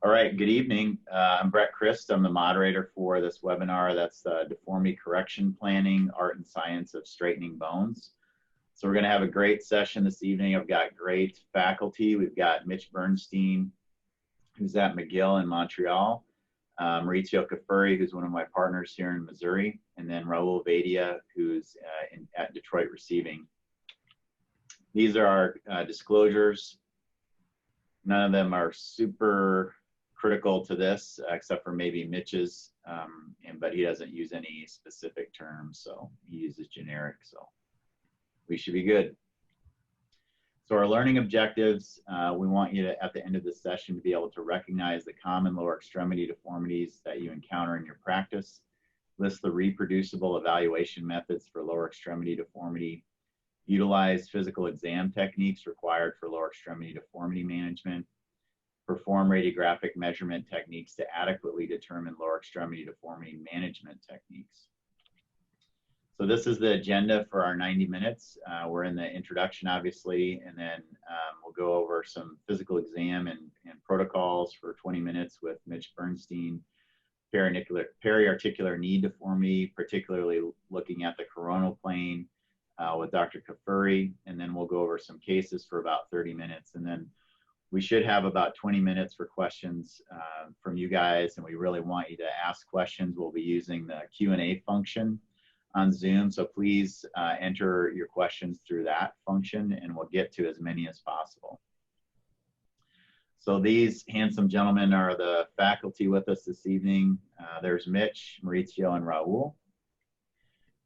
All right, good evening. I'm Brett Christ. I'm the moderator for this webinar. That's Deformity Correction Planning, Art and Science of Straightening Bones. So we're going to have a great session this evening. I've got great faculty. We've got Mitch Bernstein, who's at McGill in Montreal, Maurizio Cafuri, who's one of my partners here in Missouri, and then Raul Vadia, who's at Detroit Receiving. These are our disclosures. None of them are super critical to this, except for maybe Mitch's, but he doesn't use any specific terms, so he uses generic, so we should be good. So our learning objectives, we want you to, at the end of this session, to be able to recognize the common lower extremity deformities that you encounter in your practice, list the reproducible evaluation methods for lower extremity deformity, utilize physical exam techniques required for lower extremity deformity management, perform radiographic measurement techniques to adequately determine lower extremity deformity management techniques. So this is the agenda for our 90 minutes. We're in the introduction, obviously, and then we'll go over some physical exam and protocols for 20 minutes with Mitch Bernstein, periarticular knee deformity, particularly looking at the coronal plane with Dr. Cafuri, and then we'll go over some cases for about 30 minutes, and then we should have about 20 minutes for questions from you guys, and we really want you to ask questions. We'll be using the Q&A function on Zoom, so please enter your questions through that function, and we'll get to as many as possible. So these handsome gentlemen are the faculty with us this evening. There's Mitch, Maurizio, and Raul.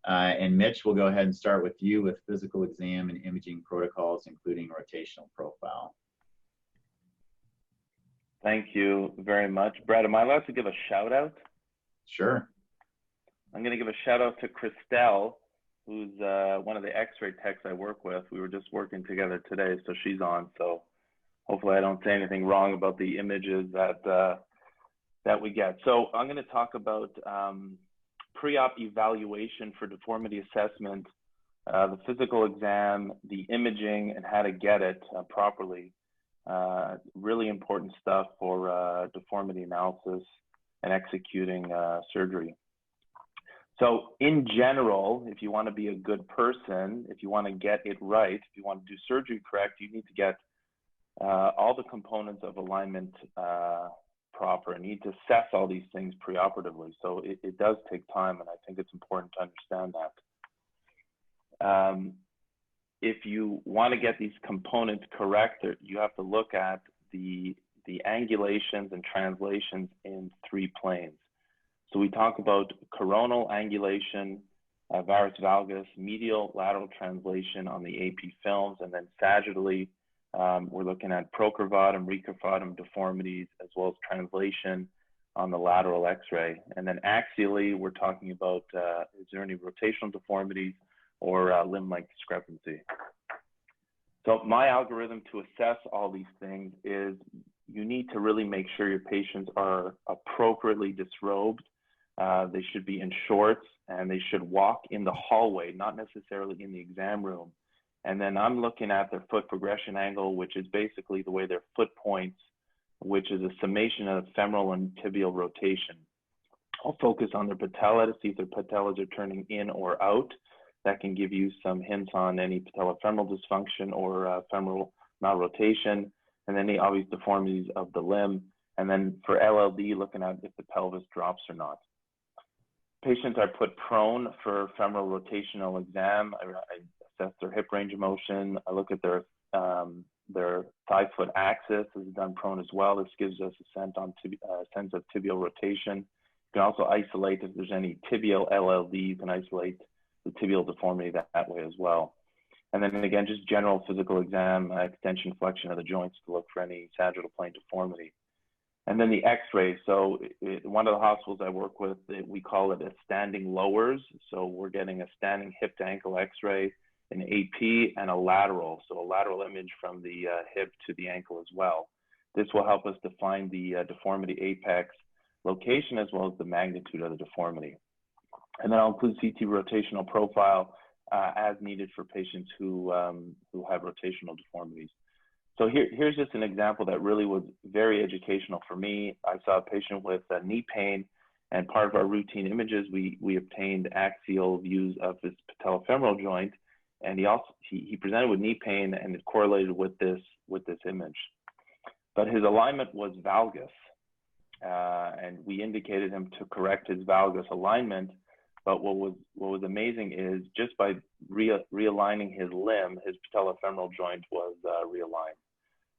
And Mitch, we'll go ahead and start with you with physical exam and imaging protocols, including rotational profile. Thank you very much. Brad, am I allowed to give a shout out? Sure. I'm going to give a shout out to Christelle, who's one of the x-ray techs I work with. We were just working together today, so she's on. So hopefully I don't say anything wrong about the images that we get. So I'm going to talk about pre-op evaluation for deformity assessment, the physical exam, the imaging, and how to get it properly. Really important stuff for deformity analysis and executing surgery. So in general, if you want to be a good person, if you want to get it right, if you want to do surgery correct, you need to get all the components of alignment proper and need to assess all these things preoperatively. So it does take time, and I think it's important to understand that. If you want to get these components correct, you have to look at the angulations and translations in 3 planes. So we talk about coronal angulation, varus valgus, medial lateral translation on the AP films, and then sagittally, we're looking at procurvatum, recurvatum deformities, as well as translation on the lateral x-ray. And then axially, we're talking about is there any rotational deformities or limb length discrepancy. So my algorithm to assess all these things is you need to really make sure your patients are appropriately disrobed. They should be in shorts, and they should walk in the hallway, not necessarily in the exam room. And then I'm looking at their foot progression angle, which is basically the way their foot points, which is a summation of femoral and tibial rotation. I'll focus on their patella to see if their patellas are turning in or out. That can give you some hints on any patellofemoral dysfunction or femoral malrotation, and then the obvious deformities of the limb. And then for LLD, looking at if the pelvis drops or not. Patients are put prone for femoral rotational exam. I assess their hip range of motion. I look at their thigh-foot axis. This is done prone as well. This gives us a sense of tibial rotation. You can also isolate if there's any tibial LLD. You can isolate the tibial deformity that way as well. And then again, just general physical exam, extension, flexion of the joints to look for any sagittal plane deformity. And then the x-ray. So one of the hospitals I work with, we call it a standing lowers. So we're getting a standing hip to ankle x-ray, an AP, and a lateral. So a lateral image from the hip to the ankle as well. This will help us define the deformity apex location as well as the magnitude of the deformity. And then I'll include CT rotational profile as needed for patients who have rotational deformities. So here's just an example that really was very educational for me. I saw a patient with knee pain, and part of our routine images, we obtained axial views of his patellofemoral joint, and he presented with knee pain, and it correlated with this image. But his alignment was valgus, and we indicated him to correct his valgus alignment. But what was amazing is just by realigning his limb, his patellofemoral joint was realigned.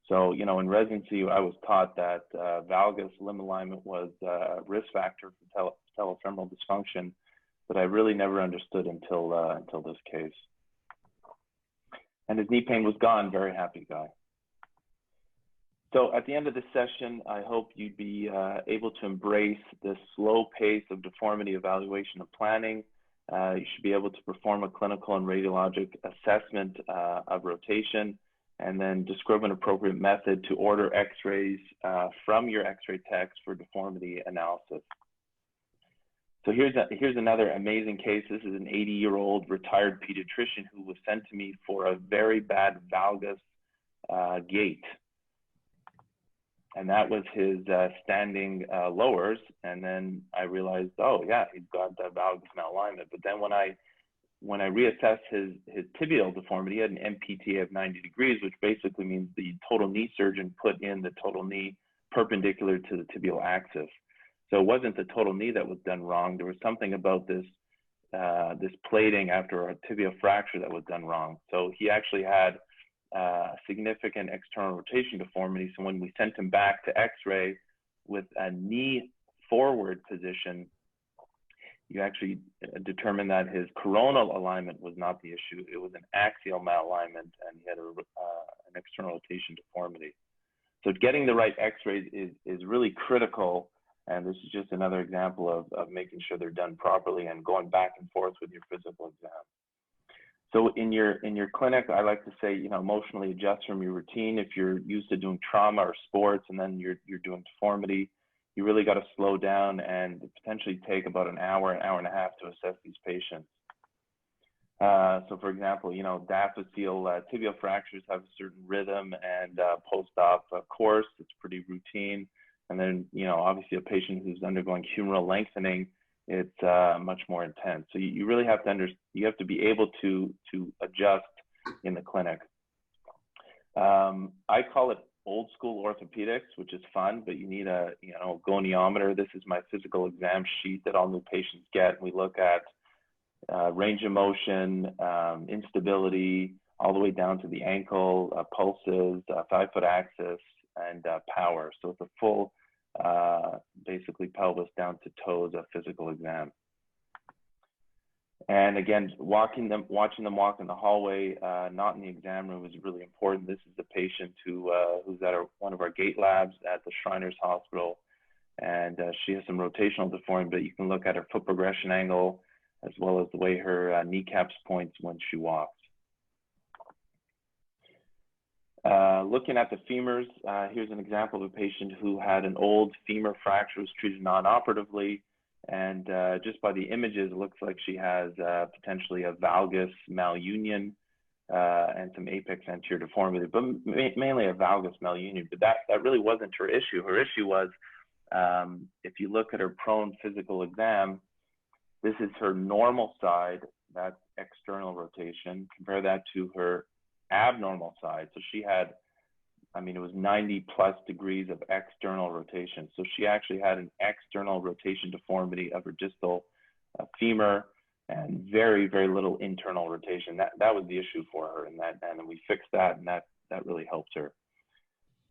So, you know, in residency, I was taught that valgus limb alignment was a risk factor for patellofemoral dysfunction, but I really never understood until this case. And his knee pain was gone. Very happy guy. So at the end of this session, I hope you'd be able to embrace this slow pace of deformity evaluation and planning. You should be able to perform a clinical and radiologic assessment of rotation, and then describe an appropriate method to order x-rays from your x-ray text for deformity analysis. So here's another amazing case. This is an 80-year-old retired pediatrician who was sent to me for a very bad valgus gait. And that was his standing lowers. And then I realized, oh yeah, he's got that valgus malalignment. But then when I reassessed his tibial deformity, he had an MPTA of 90 degrees, which basically means the total knee surgeon put in the total knee perpendicular to the tibial axis. So it wasn't the total knee that was done wrong. There was something about this plating after a tibial fracture that was done wrong. So he actually had significant external rotation deformity. So when we sent him back to x-ray with a knee forward position, you actually determined that his coronal alignment was not the issue. It was an axial malalignment, and he had an external rotation deformity. So getting the right x-rays is really critical, and this is just another example of making sure they're done properly and going back and forth with your physical exam. So in your clinic, I like to say, you know, emotionally adjust from your routine. If you're used to doing trauma or sports and then you're doing deformity, you really got to slow down and potentially take about an hour and a half to assess these patients. So for example, you know, diaphyseal tibial fractures have a certain rhythm and post-op course, it's pretty routine. And then, you know, obviously a patient who's undergoing humeral lengthening, it's much more intense. So you really have to you have to be able to adjust in the clinic. I call it old school orthopedics, which is fun, but you need a goniometer. This is my physical exam sheet that all new patients get. We look at range of motion, instability, all the way down to the ankle, pulses, 5-foot axis, and power. So it's a full, basically pelvis down to toes, a physical exam. And again, watching them walk in the hallway, not in the exam room, is really important. This is the patient who's at one of our gait labs at the Shriners Hospital, and she has some rotational deformity, but you can look at her foot progression angle as well as the way her kneecaps points when she walks. Looking at the femurs, here's an example of a patient who had an old femur fracture, was treated non-operatively, and just by the images, it looks like she has potentially a valgus malunion and some apex anterior deformity, but mainly a valgus malunion. But that really wasn't her issue. Her issue was, if you look at her prone physical exam, this is her normal side, that's external rotation. Compare that to her abnormal side. So she had, I mean, it was 90+ degrees of external rotation. So she actually had an external rotation deformity of her distal femur and very, very little internal rotation. That was the issue for her, and we fixed that, and that really helped her.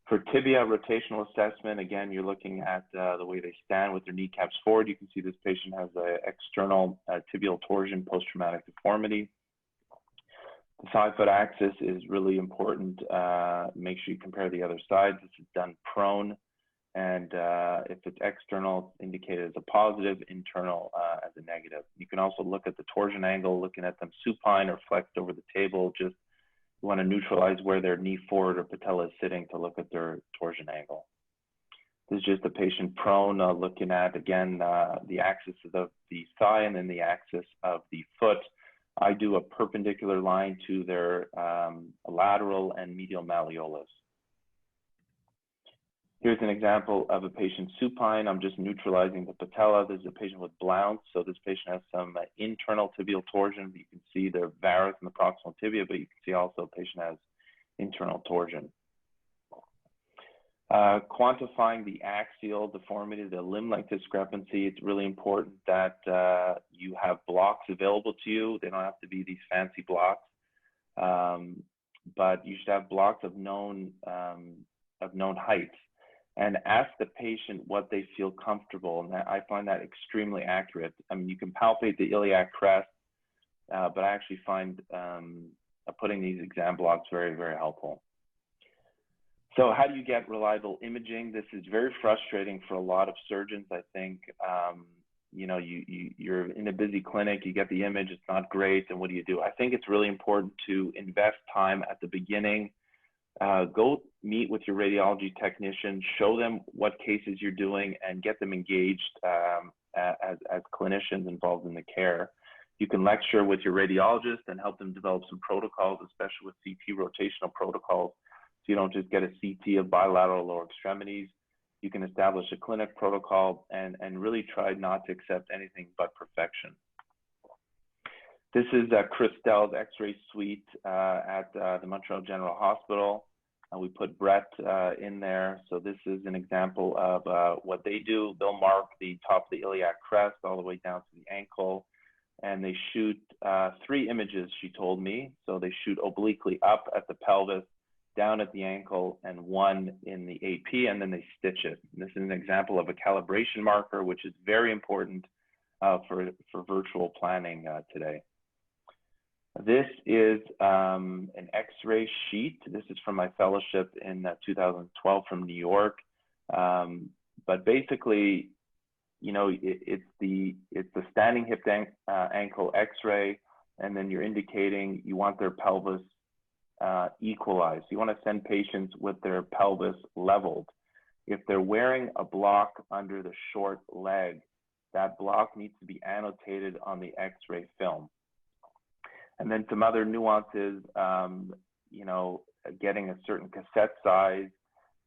For tibia rotational assessment, again, you're looking at the way they stand with their kneecaps forward. You can see this patient has an external tibial torsion post-traumatic deformity. The 5-foot axis is really important. Make sure you compare the other sides. This is done prone, and if it's external, it's indicated as a positive, internal as a negative. You can also look at the torsion angle, looking at them supine or flexed over the table. Just you want to neutralize where their knee forward or patella is sitting to look at their torsion angle. This is just a patient prone, looking at, again, the axis of the thigh and then the axis of the foot. I do a perpendicular line to their lateral and medial malleolus. Here's an example of a patient supine. I'm just neutralizing the patella. This is a patient with Blount's. So this patient has some internal tibial torsion. You can see the varus in the proximal tibia, but you can see also the patient has internal torsion. Quantifying the axial deformity, the limb length discrepancy, it's really important that you have blocks available to you. They don't have to be these fancy blocks, but you should have blocks of known heights. And ask the patient what they feel comfortable. And I find that extremely accurate. I mean, you can palpate the iliac crest, but I actually find putting these exam blocks very, very helpful. So how do you get reliable imaging? This is very frustrating for a lot of surgeons. I think, you know, you're in a busy clinic, you get the image, it's not great, and what do? I think it's really important to invest time at the beginning. Go meet with your radiology technician, show them what cases you're doing, and get them engaged as clinicians involved in the care. You can lecture with your radiologist and help them develop some protocols, especially with CT rotational protocols. So you don't just get a CT of bilateral lower extremities. You can establish a clinic protocol and really try not to accept anything but perfection. This is Christelle's X-ray suite at the Montreal General Hospital. We put Brett in there. So this is an example of what they do. They'll mark the top of the iliac crest all the way down to the ankle. And they shoot 3 images, she told me. So they shoot obliquely up at the pelvis, down at the ankle, and 1 in the AP, and then they stitch it. And this is an example of a calibration marker, which is very important for virtual planning today. This is an X-ray sheet. This is from my fellowship in 2012 from New York. But basically, you know, it's the standing hip ankle X-ray, and then you're indicating you want their pelvis equalized. You want to send patients with their pelvis leveled. If they're wearing a block under the short leg, that block needs to be annotated on the X-ray film. And then some other nuances, you know, getting a certain cassette size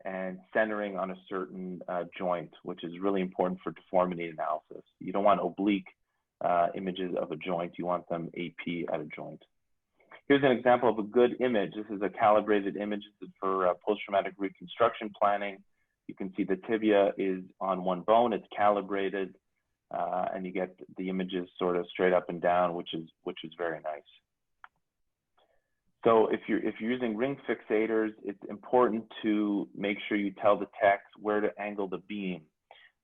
and centering on a certain joint, which is really important for deformity analysis. You don't want oblique images of a joint. You want them AP at a joint. Here's an example of a good image. This is a calibrated image. This is for post-traumatic reconstruction planning. You can see the tibia is on one bone. It's calibrated. And you get the images sort of straight up and down, which is very nice. So if you're using ring fixators, it's important to make sure you tell the techs where to angle the beam.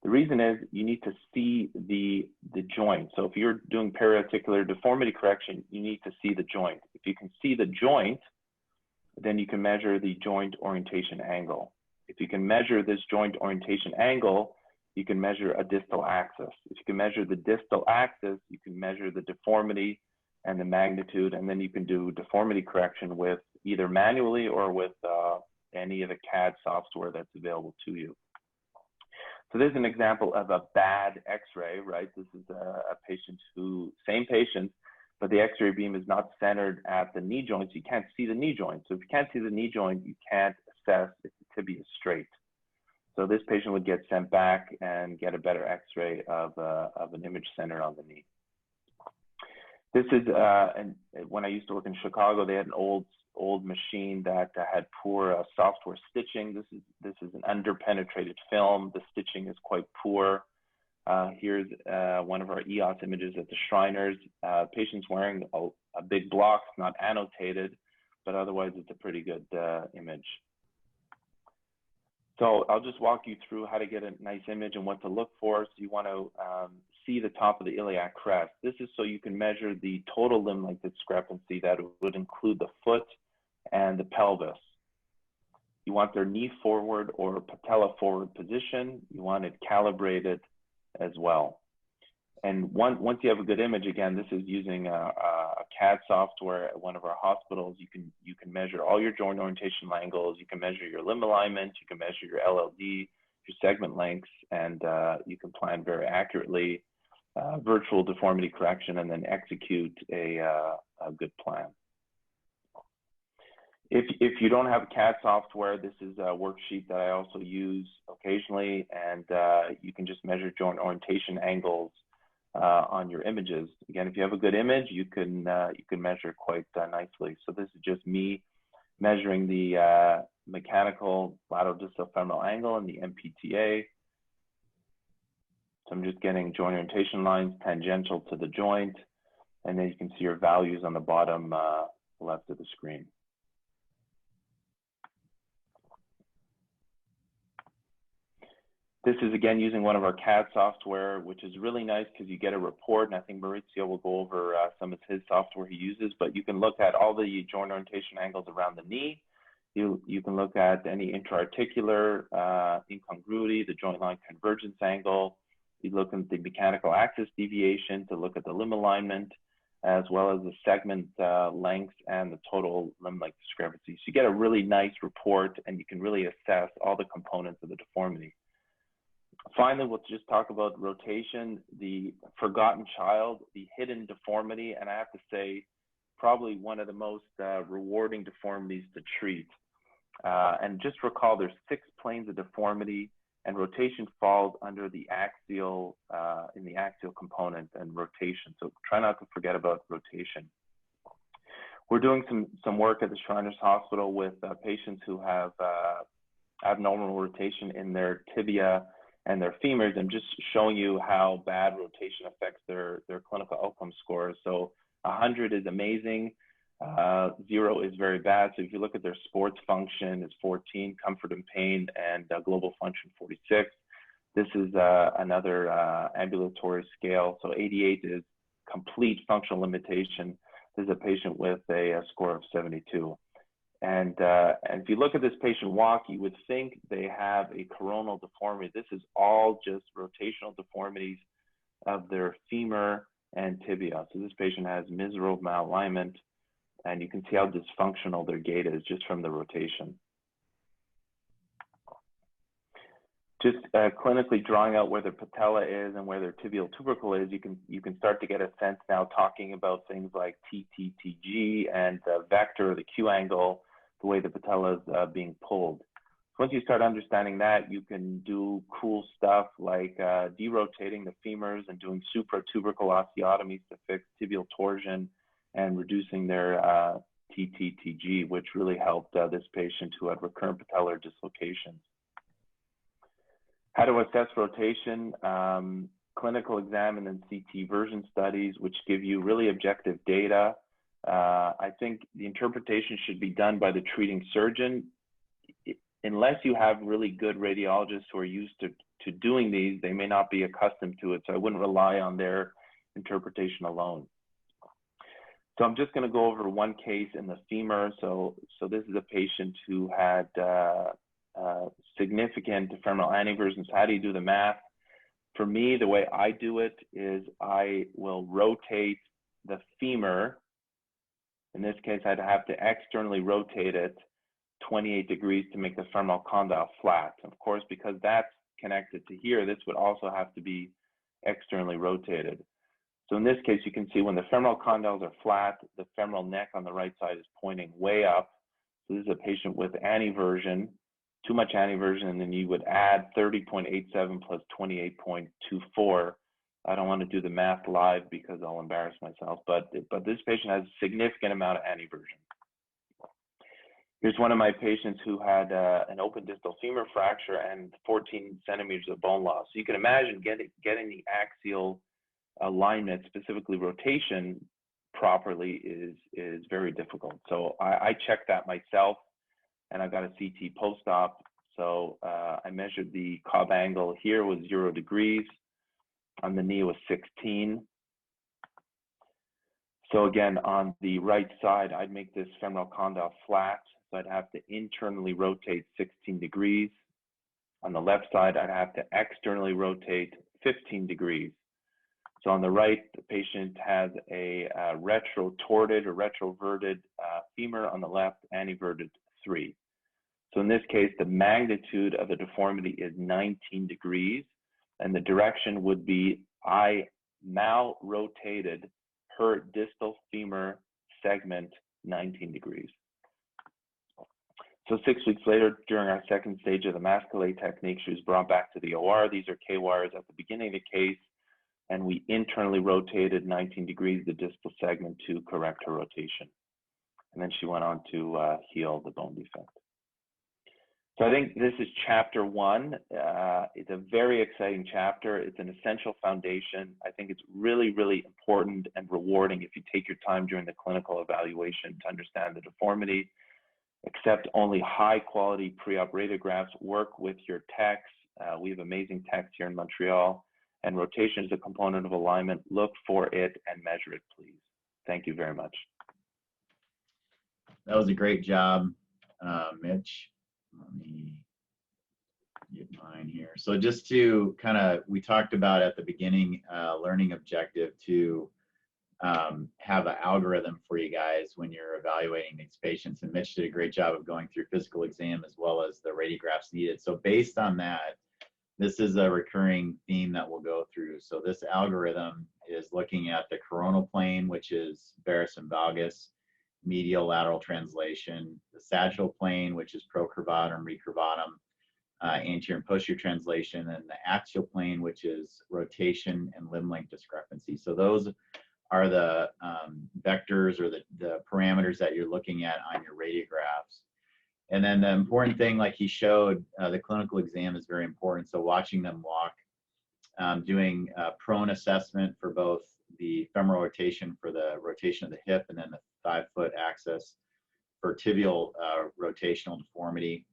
The reason is you need to see the joint. So if you're doing periarticular deformity correction, you need to see the joint. If you can see the joint, then you can measure the joint orientation angle. If you can measure this joint orientation angle, you can measure a distal axis. If you can measure the distal axis, you can measure the deformity and the magnitude, and then you can do deformity correction with either manually or with any of the CAD software that's available to you. So there's an example of a bad X-ray, right? This is a patient same patient, but the X-ray beam is not centered at the knee joints. You can't see the knee joint. So if you can't see the knee joint, you can't assess if the tibia is straight. So this patient would get sent back and get a better X-ray of an image centered on the knee. This is, and when I used to work in Chicago, they had an old machine that had poor software stitching. This is an underpenetrated film. The stitching is quite poor. Here's one of our EOS images at the Shriners. Patient's wearing a big block, not annotated, but otherwise it's a pretty good image. So I'll just walk you through how to get a nice image and what to look for. So you want to see the top of the iliac crest. This is so you can measure the total limb length discrepancy that would include the foot and the pelvis. You want their knee forward or patella forward position. You want it calibrated as well. And once you have a good image, again, this is using a CAD software at one of our hospitals. You can measure all your joint orientation angles. You can measure your limb alignment. You can measure your LLD, your segment lengths, and you can plan very accurately virtual deformity correction and then execute a good plan. If you don't have CAD software, this is a worksheet that I also use occasionally, and you can just measure joint orientation angles on your images. Again, if you have a good image, you can measure quite nicely. So this is just me measuring the mechanical lateral distal femoral angle and the MPTA. So I'm just getting joint orientation lines tangential to the joint, and then you can see your values on the bottom left of the screen. This is again using one of our CAD software, which is really nice because you get a report, and I think Maurizio will go over some of his software he uses, but you can look at all the joint orientation angles around the knee. You can look at any intra-articular incongruity, the joint line convergence angle. You look at the mechanical axis deviation to look at the limb alignment, as well as the segment lengths and the total limb-length discrepancy. So you get a really nice report, and you can really assess all the components of the deformity. Finally, we'll just talk about rotation, the forgotten child, the hidden deformity, and I have to say, probably one of the most rewarding deformities to treat. And just recall, there's 6 planes of deformity, and rotation falls under the axial, in the axial component and rotation. So try not to forget about rotation. We're doing some work at the Shriners Hospital with patients who have abnormal rotation in their tibia and their femurs, and just showing you how bad rotation affects their clinical outcome scores. So 100 is amazing, 0 is very bad. So if you look at their sports function, it's 14, comfort and pain, and global function 46. This is another ambulatory scale. So 88 is complete functional limitation. This is a patient with a score of 72. And if you look at this patient walk, you would think they have a coronal deformity. This is all just rotational deformities of their femur and tibia. So this patient has miserable malalignment, and you can see how dysfunctional their gait is just from the rotation. Just clinically drawing out where their patella is and where their tibial tubercle is, you can start to get a sense now talking about things like TTTG and the vector, the Q angle, the way the patella is being pulled. So once you start understanding that, you can do cool stuff like derotating the femurs and doing supratubercle osteotomies to fix tibial torsion and reducing their TTTG, which really helped this patient who had recurrent patellar dislocations. How to assess rotation, clinical exam, and then CT version studies, which give you really objective data. I think the interpretation should be done by the treating surgeon. Unless you have really good radiologists who are used to doing these, they may not be accustomed to it. So I wouldn't rely on their interpretation alone. So I'm just going to go over one case in the femur. So this is a patient who had significant femoral aneurysms. How do you do the math? For me, the way I do it is I will rotate the femur. In this case, I'd have to externally rotate it 28 degrees to make the femoral condyle flat. Of course, because that's connected to here, this would also have to be externally rotated. So in this case, you can see when the femoral condyles are flat, the femoral neck on the right side is pointing way up. So this is a patient with aneurysm, too much aneurysm, and then you would add 30.87 plus 28.24. I don't want to do the math live because I'll embarrass myself, but this patient has a significant amount of aneurysm. Here's one of my patients who had an open distal femur fracture and 14 centimeters of bone loss. So you can imagine getting the axial alignment, specifically rotation, properly is very difficult. So I checked that myself, and I got a CT post-op. So I measured the Cobb angle here was 0 degrees. On the knee was 16. So again, on the right side, I'd make this femoral condyle flat. So I'd have to internally rotate 16 degrees. On the left side, I'd have to externally rotate 15 degrees. So on the right, the patient has a retrotorted or retroverted femur. On the left, anteverted 3. So in this case, the magnitude of the deformity is 19 degrees. And the direction would be I mal-rotated her distal femur segment 19 degrees. So 6 weeks later, during our second stage of the masculate technique, she was brought back to the OR. These are K-wires at the beginning of the case, and we internally rotated 19 degrees the distal segment to correct her rotation. And then she went on to heal the bone defect. So I think this is chapter 1. It's a very exciting chapter. It's an essential foundation. I think it's really, really important and rewarding if you take your time during the clinical evaluation to understand the deformity. Accept only high quality pre-op radiographs, work with your techs. We have amazing techs here in Montreal, and rotation is a component of alignment. Look for it and measure it, please. Thank you very much. That was a great job, Mitch. Let me get mine here. So just to kind of, we talked about at the beginning, learning objective to have an algorithm for you guys when you're evaluating these patients. And Mitch did a great job of going through physical exam as well as the radiographs needed. So based on that, this is a recurring theme that we'll go through. So this algorithm is looking at the coronal plane, which is varus and valgus, medial lateral translation, the sagittal plane, which is procurvatum, recurvatum, anterior and posterior translation, and the axial plane, which is rotation and limb length discrepancy. So those are the vectors or the parameters that you're looking at on your radiographs. And then the important thing, like he showed, the clinical exam is very important. So watching them walk, doing prone assessment for both the femoral rotation for the rotation of the hip, and then the 5-foot axis for tibial rotational deformity.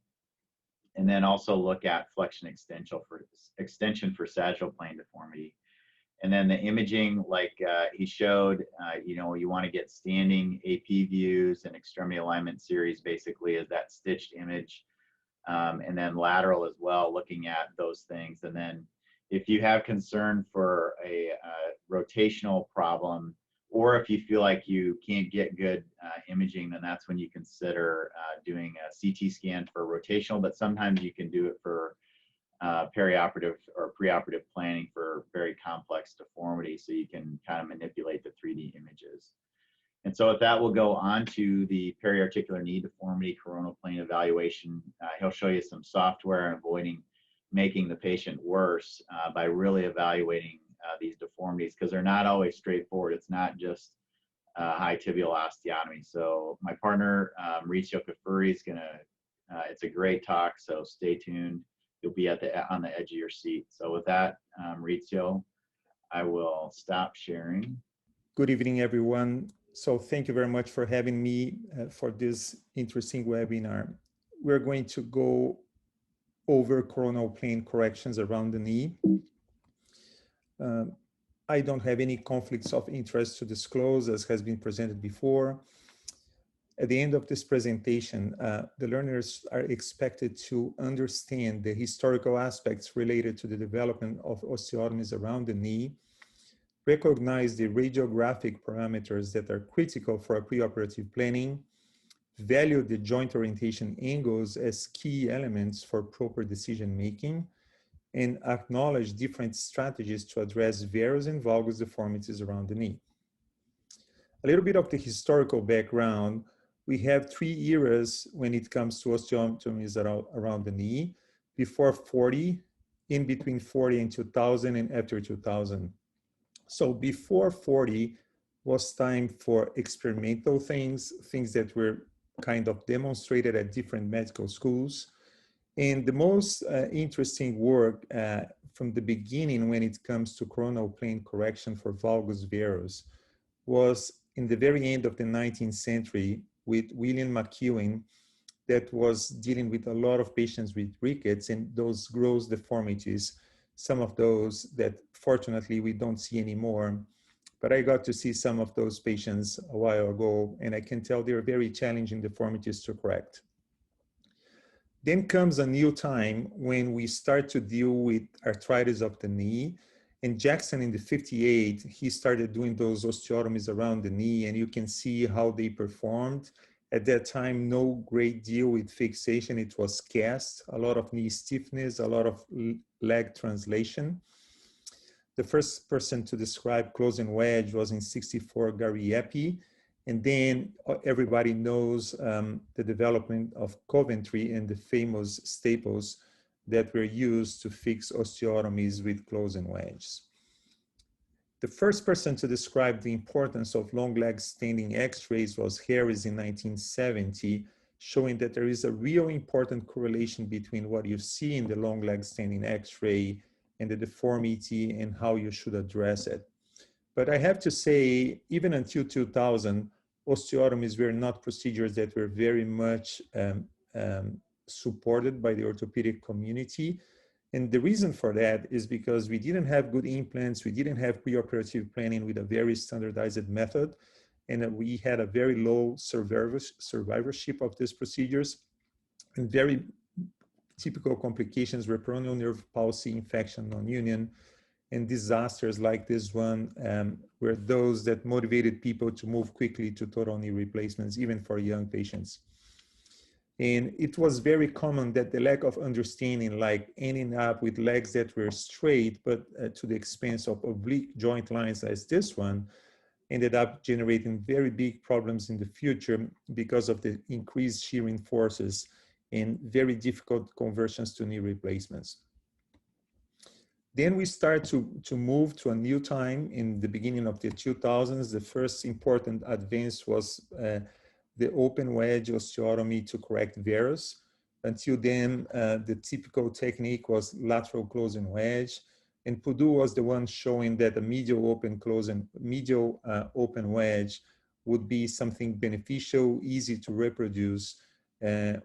And then also look at flexion extension for sagittal plane deformity. And then the imaging, like he showed, you know, you want to get standing AP views and extremity alignment series basically is that stitched image. And then lateral as well, looking at those things. And then if you have concern for a rotational problem, or if you feel like you can't get good imaging, then that's when you consider doing a CT scan for rotational, but sometimes you can do it for perioperative or preoperative planning for very complex deformity, so you can kind of manipulate the 3D images. And so with that, we'll go on to the periarticular knee deformity coronal plane evaluation. He'll show you some software and avoiding making the patient worse by really evaluating these deformities, because they're not always straightforward. It's not just high tibial osteotomy. So my partner, Maurizio Cafuri, is gonna, it's a great talk, so stay tuned. You'll be at on the edge of your seat. So with that, Maurizio, I will stop sharing. Good evening, everyone. So thank you very much for having me for this interesting webinar. We're going to go over coronal plane corrections around the knee. I don't have any conflicts of interest to disclose, as has been presented before. At the end of this presentation, the learners are expected to understand the historical aspects related to the development of osteotomies around the knee, recognize the radiographic parameters that are critical for preoperative planning, value the joint orientation angles as key elements for proper decision-making, and acknowledge different strategies to address varus and valgus deformities around the knee. A little bit of the historical background. We have 3 eras when it comes to osteotomies around the knee: before 40, in between 40 and 2000, and after 2000. So before 40 was time for experimental things that were kind of demonstrated at different medical schools. And the most interesting work from the beginning when it comes to coronal plane correction for valgus varus was in the very end of the 19th century with William McEwen, that was dealing with a lot of patients with rickets and those gross deformities, some of those that fortunately we don't see anymore. But I got to see some of those patients a while ago, and I can tell they're very challenging deformities to correct. Then comes a new time when we start to deal with arthritis of the knee. And Jackson in the 58, he started doing those osteotomies around the knee, and you can see how they performed. At that time, no great deal with fixation. It was cast, a lot of knee stiffness, a lot of leg translation. The first person to describe closing wedge was in 64, Gary Epi. And then everybody knows the development of Coventry and the famous staples that were used to fix osteotomies with closing wedges. The first person to describe the importance of long leg standing x-rays was Harris in 1970, showing that there is a real important correlation between what you see in the long leg standing x-ray and the deformity and how you should address it. But I have to say, even until 2000, osteotomies were not procedures that were very much supported by the orthopedic community. And the reason for that is because we didn't have good implants, we didn't have preoperative planning with a very standardized method, and we had a very low survivorship of these procedures. And very typical complications were peroneal nerve palsy, infection, non-union, and disasters like this one were those that motivated people to move quickly to total knee replacements, even for young patients. And it was very common that the lack of understanding, like ending up with legs that were straight, but to the expense of oblique joint lines as this one, ended up generating very big problems in the future because of the increased shearing forces and very difficult conversions to knee replacements. Then we start to move to a new time in the beginning of the 2000s. The first important advance was the open wedge osteotomy to correct varus. Until then, the typical technique was lateral closing wedge. And Purdue was the one showing that a medial open wedge would be something beneficial, easy to reproduce,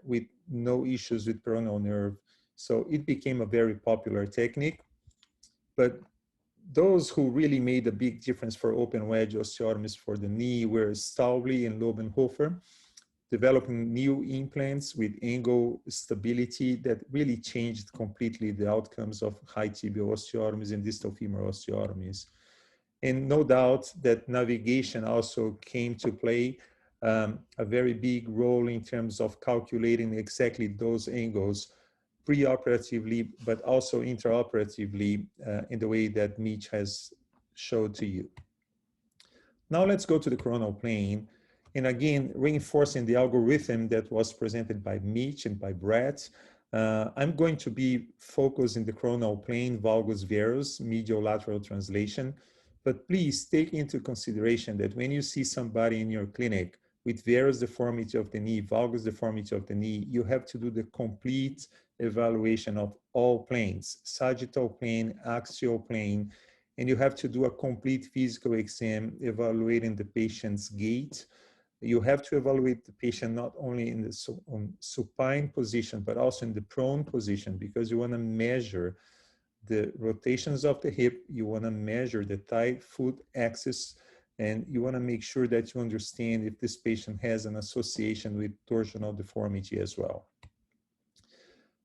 with no issues with peroneal nerve. So it became a very popular technique. But those who really made a big difference for open wedge osteotomies for the knee were Stauble and Lobenhofer, developing new implants with angle stability that really changed completely the outcomes of high tibial osteotomies and distal femur osteotomies. And no doubt that navigation also came to play a very big role in terms of calculating exactly those angles preoperatively, but also intraoperatively in the way that Mitch has showed to you. Now let's go to the coronal plane. And again, reinforcing the algorithm that was presented by Mitch and by Brett, I'm going to be focused in the coronal plane, valgus varus, medial lateral translation. But please take into consideration that when you see somebody in your clinic with varus deformity of the knee, valgus deformity of the knee, you have to do the complete evaluation of all planes, sagittal plane, axial plane, and you have to do a complete physical exam evaluating the patient's gait. You have to evaluate the patient not only in the supine position, but also in the prone position, because you want to measure the rotations of the hip, you want to measure the thigh foot axis, and you want to make sure that you understand if this patient has an association with torsional deformity as well.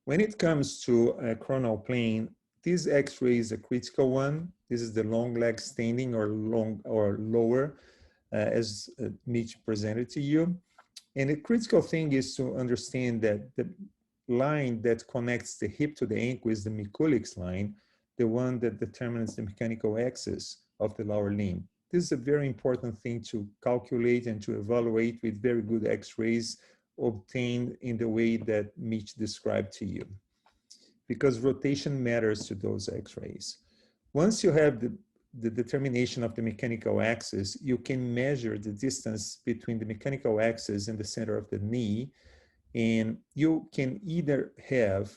When it comes to a coronal plane, this X-ray is a critical one. This is the long leg standing or lower, as Mitch presented to you. And the critical thing is to understand that the line that connects the hip to the ankle is the Mikulicz line, the one that determines the mechanical axis of the lower limb. This is a very important thing to calculate and to evaluate with very good X-rays obtained in the way that Mitch described to you, because rotation matters to those X-rays. Once you have the determination of the mechanical axis, you can measure the distance between the mechanical axis and the center of the knee, and you can either have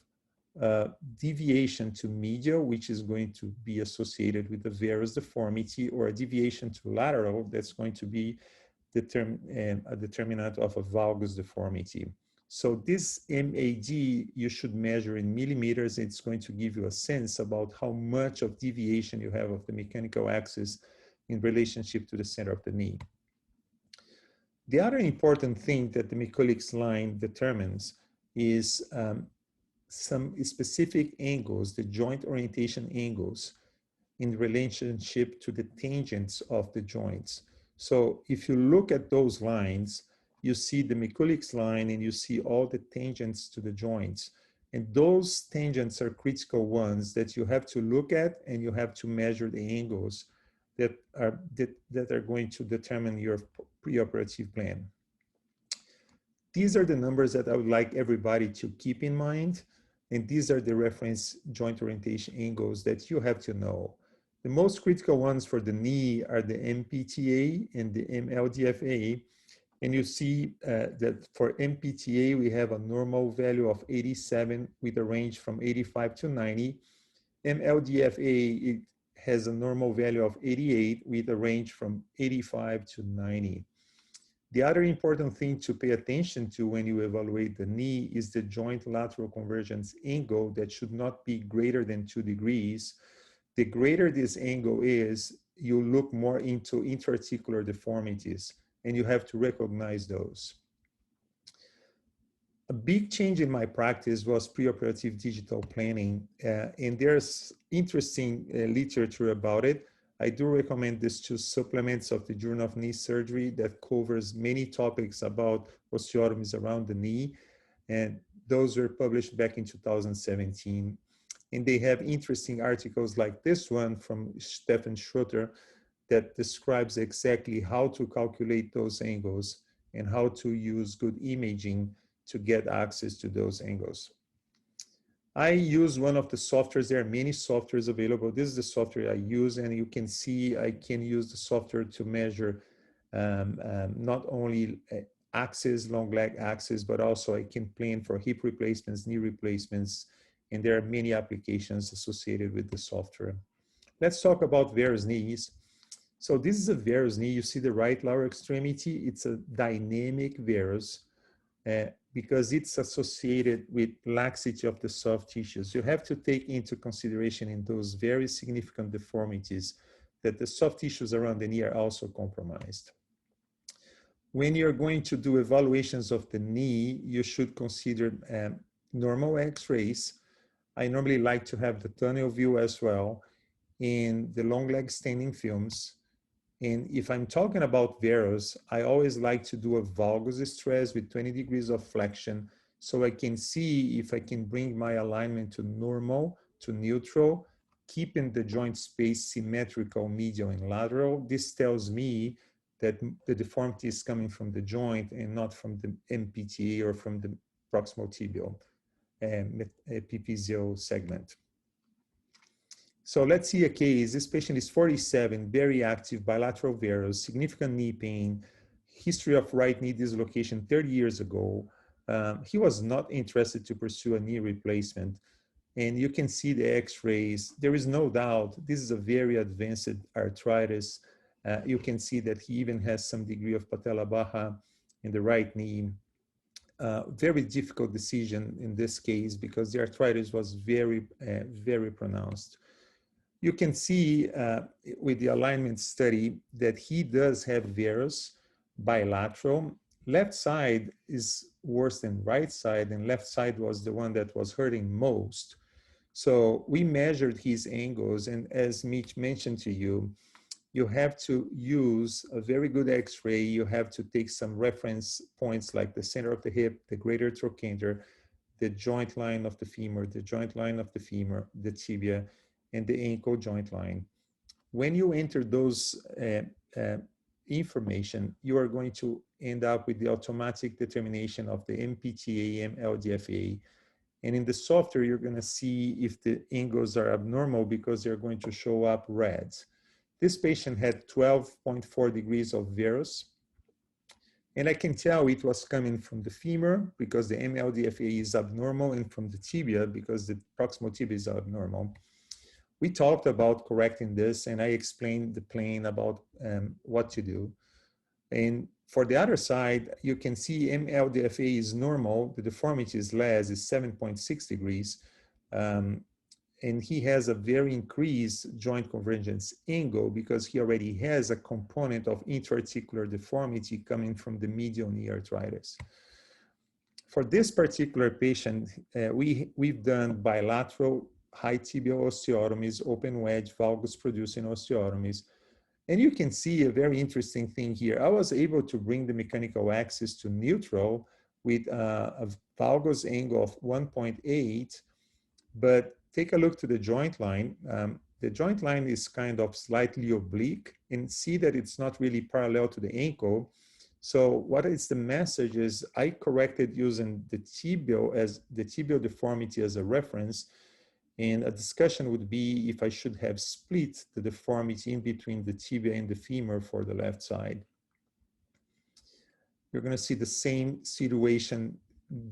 deviation to medial, which is going to be associated with the varus deformity, or a deviation to lateral that's going to be a determinant of a valgus deformity. So this MAD you should measure in millimeters. It's going to give you a sense about how much of deviation you have of the mechanical axis in relationship to the center of the knee. The other important thing that the Mikulicz line determines is some specific angles, the joint orientation angles in relationship to the tangents of the joints. So if you look at those lines, you see the Mikulicz line and you see all the tangents to the joints. And those tangents are critical ones that you have to look at, and you have to measure the angles that are going to determine your preoperative plan. These are the numbers that I would like everybody to keep in mind. And these are the reference joint orientation angles that you have to know. The most critical ones for the knee are the MPTA and the MLDFA. And you see that for MPTA, we have a normal value of 87 with a range from 85 to 90. MLDFA, it has a normal value of 88 with a range from 85 to 90. The other important thing to pay attention to when you evaluate the knee is the joint lateral convergence angle that should not be greater than 2 degrees. The greater this angle is, you look more into interarticular deformities, and you have to recognize those. A big change in my practice was preoperative digital planning, and there's interesting literature about it. I do recommend these 2 supplements of the Journal of Knee Surgery that covers many topics about osteotomies around the knee, and those were published back in 2017. And they have interesting articles like this one from Stefan Schroeter that describes exactly how to calculate those angles and how to use good imaging to get access to those angles. I use one of the softwares. There are many softwares available. This is the software I use, and you can see I can use the software to measure not only axis, long leg axis, but also I can plan for hip replacements, knee replacements, and there are many applications associated with the software. Let's talk about varus knees. So this is a varus knee. You see the right lower extremity. It's a dynamic varus because it's associated with laxity of the soft tissues. You have to take into consideration in those very significant deformities that the soft tissues around the knee are also compromised. When you're going to do evaluations of the knee, you should consider normal x-rays. I normally like to have the tunnel view as well, in the long leg standing films. And if I'm talking about varus, I always like to do a valgus stress with 20 degrees of flexion so I can see if I can bring my alignment to normal, to neutral, keeping the joint space symmetrical, medial and lateral. This tells me that the deformity is coming from the joint and not from the MPTA or from the proximal tibial epiphyseal segment. So let's see a case. This patient is 47, very active, bilateral varus, significant knee pain, history of right knee dislocation 30 years ago. He was not interested to pursue a knee replacement. And you can see the x-rays. There is no doubt this is a very advanced arthritis. You can see that he even has some degree of patella baja in the right knee. Very difficult decision in this case because the arthritis was very, very pronounced. You can see with the alignment study that he does have varus bilateral. Left side is worse than right side, and left side was the one that was hurting most. So we measured his angles, and as Mitch mentioned to you, you have to use a very good x-ray. You have to take some reference points like the center of the hip, the greater trochanter, the joint line of the femur, the joint line of the femur, the tibia, and the ankle joint line. When you enter those information, you are going to end up with the automatic determination of the MPTA, MLDFA. And in the software, you're going to see if the angles are abnormal because they're going to show up red. This patient had 12.4 degrees of varus. And I can tell it was coming from the femur because the MLDFA is abnormal, and from the tibia because the proximal tibia is abnormal. We talked about correcting this, and I explained the plan about what to do. And for the other side, you can see MLDFA is normal. The deformity is less, is 7.6 degrees. And he has a very increased joint convergence angle because he already has a component of intra-articular deformity coming from the medial knee arthritis. For this particular patient, we've done bilateral high tibial osteotomies, open wedge, valgus producing osteotomies. And you can see a very interesting thing here. I was able to bring the mechanical axis to neutral with a valgus angle of 1.8, but take a look to the joint line. The joint line is kind of slightly oblique, and see that it's not really parallel to the ankle. So what is the message is I corrected using the tibial deformity as a reference. And a discussion would be if I should have split the deformity in between the tibia and the femur for the left side. You're going to see the same situation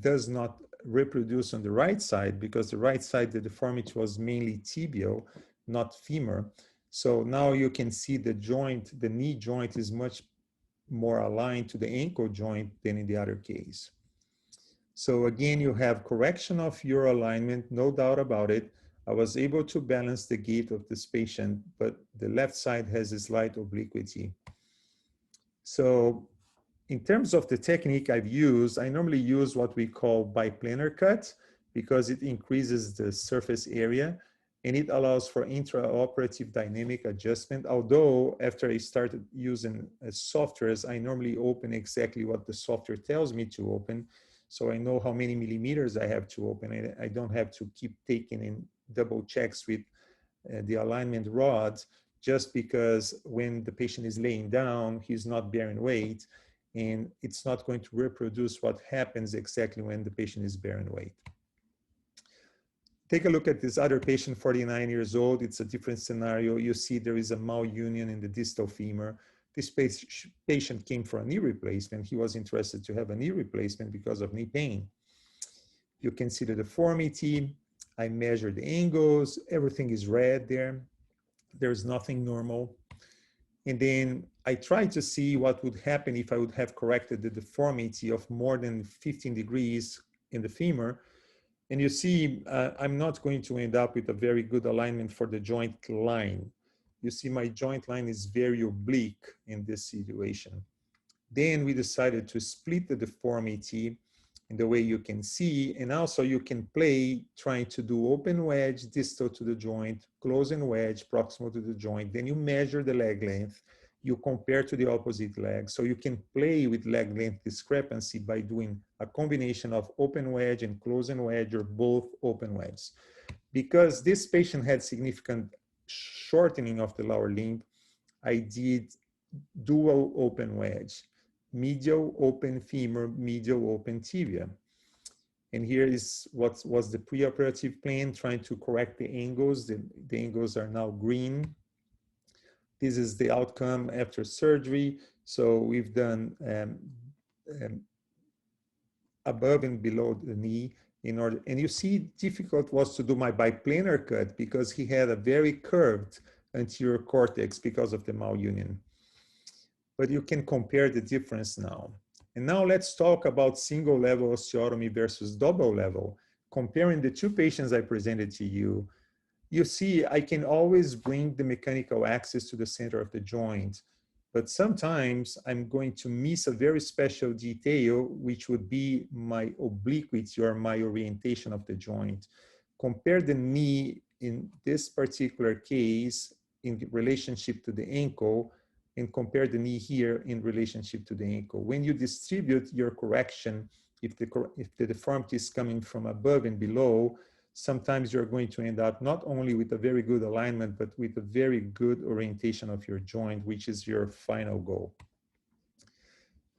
does not reproduce on the right side, because the right side, the deformity was mainly tibial, not femur. So now you can see the joint, the knee joint is much more aligned to the ankle joint than in the other case. So again, you have correction of your alignment, no doubt about it. I was able to balance the gait of this patient, but the left side has a slight obliquity. So in terms of the technique I've used, I normally use what we call biplanar cut because it increases the surface area and it allows for intraoperative dynamic adjustment. Although after I started using softwares, I normally open exactly what the software tells me to open. So I know how many millimeters I have to open. I don't have to keep taking in double checks with the alignment rods, just because when the patient is laying down, he's not bearing weight, and it's not going to reproduce what happens exactly when the patient is bearing weight. Take a look at this other patient, 49 years old. It's a different scenario. You see there is a malunion in the distal femur. This patient came for a knee replacement. He was interested to have a knee replacement because of knee pain. You can see the deformity. I measured the angles. Everything is red there. There's nothing normal. And then I tried to see what would happen if I would have corrected the deformity of more than 15 degrees in the femur. And you see, I'm not going to end up with a very good alignment for the joint line. You see, my joint line is very oblique in this situation. Then we decided to split the deformity in the way you can see, and also you can play trying to do open wedge distal to the joint, closing wedge proximal to the joint. Then you measure the leg length, you compare to the opposite leg. So you can play with leg length discrepancy by doing a combination of open wedge and closing wedge, or both open wedge. Because this patient had significant shortening of the lower limb, I did dual open wedge, medial open femur, medial open tibia. And here is what was the preoperative plan, trying to correct the angles. The angles are now green. This is the outcome after surgery. So we've done above and below the knee in order, and you see difficult was to do my biplanar cut because he had a very curved anterior cortex because of the malunion. But you can compare the difference now. And now let's talk about single level osteotomy versus double level. Comparing the two patients I presented to you, you see I can always bring the mechanical axis to the center of the joint, but sometimes I'm going to miss a very special detail, which would be my obliquity or my orientation of the joint. Compare the knee in this particular case in relationship to the ankle, and compare the knee here in relationship to the ankle. When you distribute your correction, if the deformity is coming from above and below, sometimes you're going to end up not only with a very good alignment, but with a very good orientation of your joint, which is your final goal.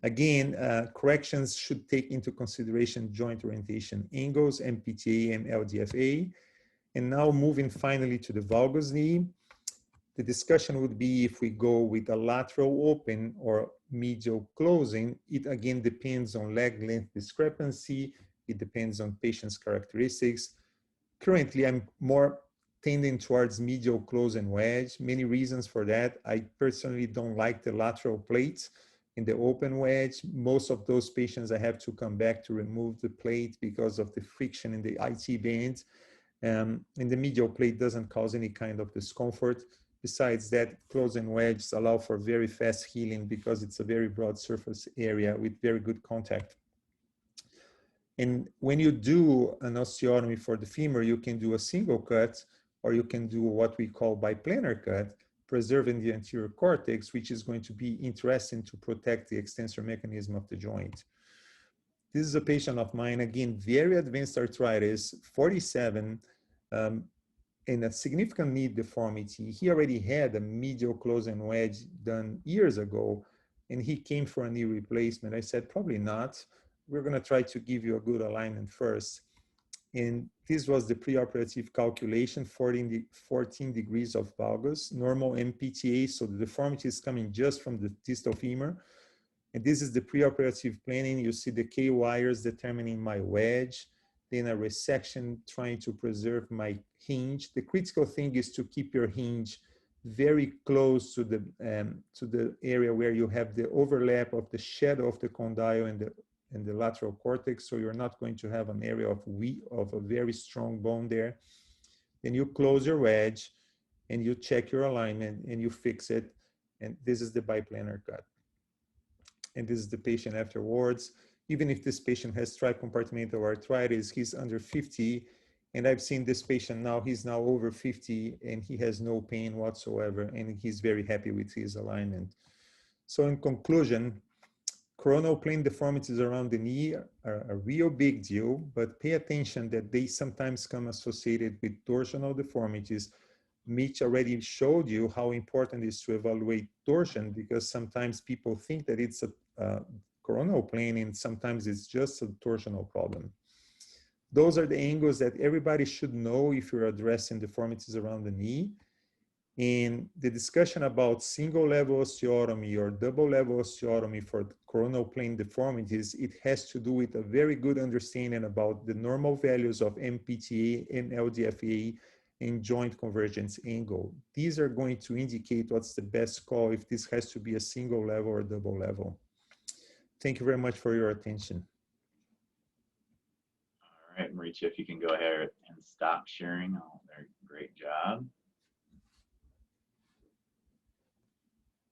Again, corrections should take into consideration joint orientation angles, MPTA and LDFA. And now moving finally to the valgus knee. The discussion would be if we go with a lateral open or medial closing. It again depends on leg length discrepancy. It depends on patient's characteristics. Currently, I'm more tending towards medial close and wedge. Many reasons for that. I personally don't like the lateral plates in the open wedge. Most of those patients, I have to come back to remove the plate because of the friction in the IT band. And the medial plate doesn't cause any kind of discomfort. Besides that, close and wedges allow for very fast healing because it's a very broad surface area with very good contact. And when you do an osteotomy for the femur, you can do a single cut, or you can do what we call biplanar cut, preserving the anterior cortex, which is going to be interesting to protect the extensor mechanism of the joint. This is a patient of mine, again, very advanced arthritis, 47, and a significant knee deformity. He already had a medial close and wedge done years ago, and he came for a knee replacement. I said, probably not. We're going to try to give you a good alignment first. And this was the preoperative calculation, 14 degrees of valgus, normal MPTA, so the deformity is coming just from the distal femur. And this is the preoperative planning. You see the K wires determining my wedge, then a resection trying to preserve my hinge. The critical thing is to keep your hinge very close to the area where you have the overlap of the shadow of the condyle and the lateral cortex, so you're not going to have an area of a very strong bone there. Then you close your wedge and you check your alignment and you fix it. And this is the biplanar cut. And this is the patient afterwards. Even if this patient has tricompartmental arthritis, he's under 50. And I've seen this patient now, he's now over 50 and he has no pain whatsoever. And he's very happy with his alignment. So in conclusion, coronal plane deformities around the knee are a real big deal, but pay attention that they sometimes come associated with torsional deformities. Mitch already showed you how important it is to evaluate torsion, because sometimes people think that it's a coronal plane and sometimes it's just a torsional problem. Those are the angles that everybody should know if you're addressing deformities around the knee. And the discussion about single level osteotomy or double level osteotomy for coronal plane deformities, it has to do with a very good understanding about the normal values of MPTA and LDFA and joint convergence angle. These are going to indicate what's the best call if this has to be a single level or double level. Thank you very much for your attention. All right, Mauricio, if you can go ahead and stop sharing. Oh, great job.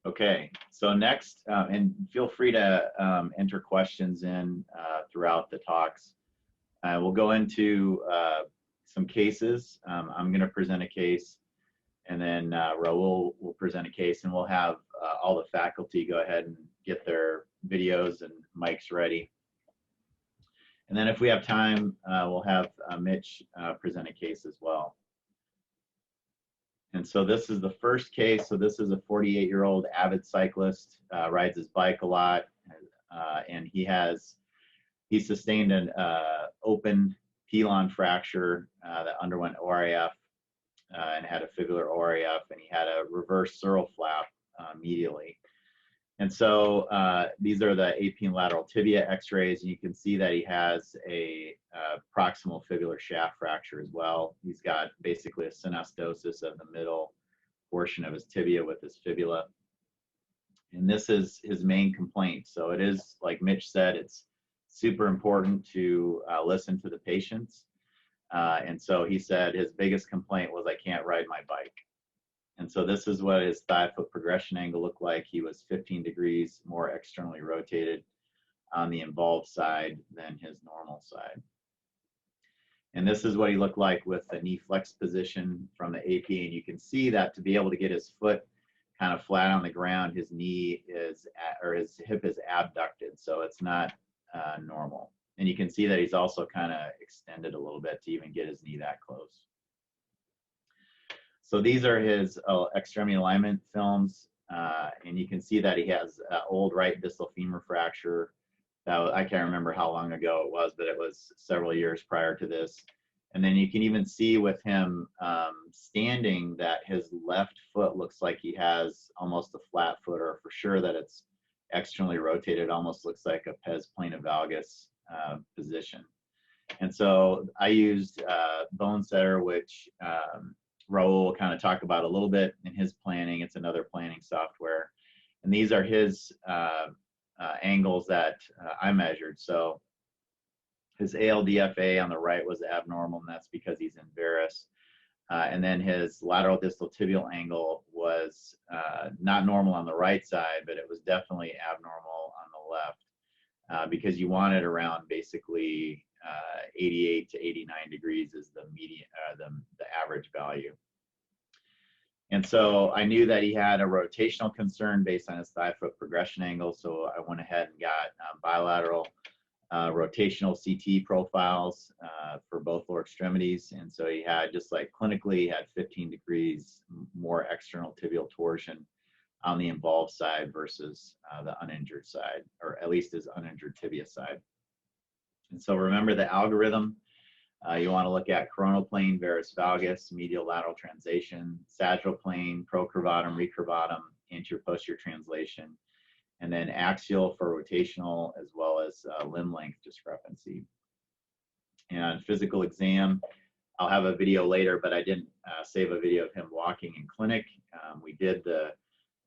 Okay, so next, and feel free to enter questions in throughout the talks. We'll go into some cases. I'm going to present a case, and then Raul will present a case, and we'll have all the faculty go ahead and get their videos and mics ready. And then if we have time, we'll have Mitch present a case as well. And so this is the first case. So this is a 48-year-old avid cyclist, rides his bike a lot, and he sustained an open pilon fracture that underwent ORAF and had a fibular ORAF, and he had a reverse sural flap medially. And so these are the AP and lateral tibia x-rays, and you can see that he has a proximal fibular shaft fracture as well. He's got basically a synostosis of the middle portion of his tibia with his fibula. And this is his main complaint. So it is, like Mitch said, it's super important to listen to the patients. And so he said his biggest complaint was, I can't ride my bike. And so this is what his thigh foot progression angle looked like. He was 15 degrees more externally rotated on the involved side than his normal side. And this is what he looked like with the knee flex position from the AP. And you can see that to be able to get his foot kind of flat on the ground, his knee is, or his hip is abducted. So it's not normal. And you can see that he's also kind of extended a little bit to even get his knee that close. So these are his extremity alignment films, and you can see that he has an old right distal femur fracture. I can't remember how long ago it was, but it was several years prior to this. And then you can even see with him standing that his left foot looks like he has almost a flat foot, or for sure that it's externally rotated, almost looks like a pes plana valgus position. And so I used Bone Setter, which Raul will kind of talk about a little bit in his planning. It's another planning software. And these are his angles that I measured. So his ALDFA on the right was abnormal, and that's because he's in varus. And then his lateral distal tibial angle was not normal on the right side, but it was definitely abnormal on the left, because you want it around basically 88 to 89 degrees is the median, the average value. And so I knew that he had a rotational concern based on his thigh foot progression angle. So I went ahead and got bilateral rotational CT profiles for both lower extremities. And so he had, just like clinically, he had 15 degrees more external tibial torsion on the involved side versus the uninjured side, or at least his uninjured tibia side. And so remember the algorithm. You want to look at coronal plane, varus valgus, medial lateral translation, sagittal plane, procurvatum, recurvatum, anterior posterior translation, and then axial for rotational as well as limb length discrepancy. And physical exam, I'll have a video later, but I didn't save a video of him walking in clinic. We did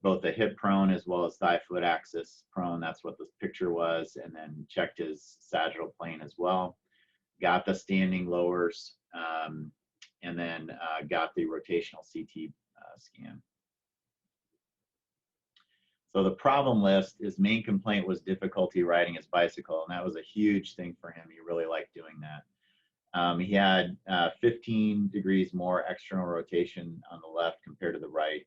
both the hip prone as well as thigh foot axis prone. That's what this picture was, and then checked his sagittal plane as well. Got the standing lowers, and then got the rotational CT scan. So the problem list, his main complaint was difficulty riding his bicycle, and that was a huge thing for him. He really liked doing that. He had 15 degrees more external rotation on the left compared to the right.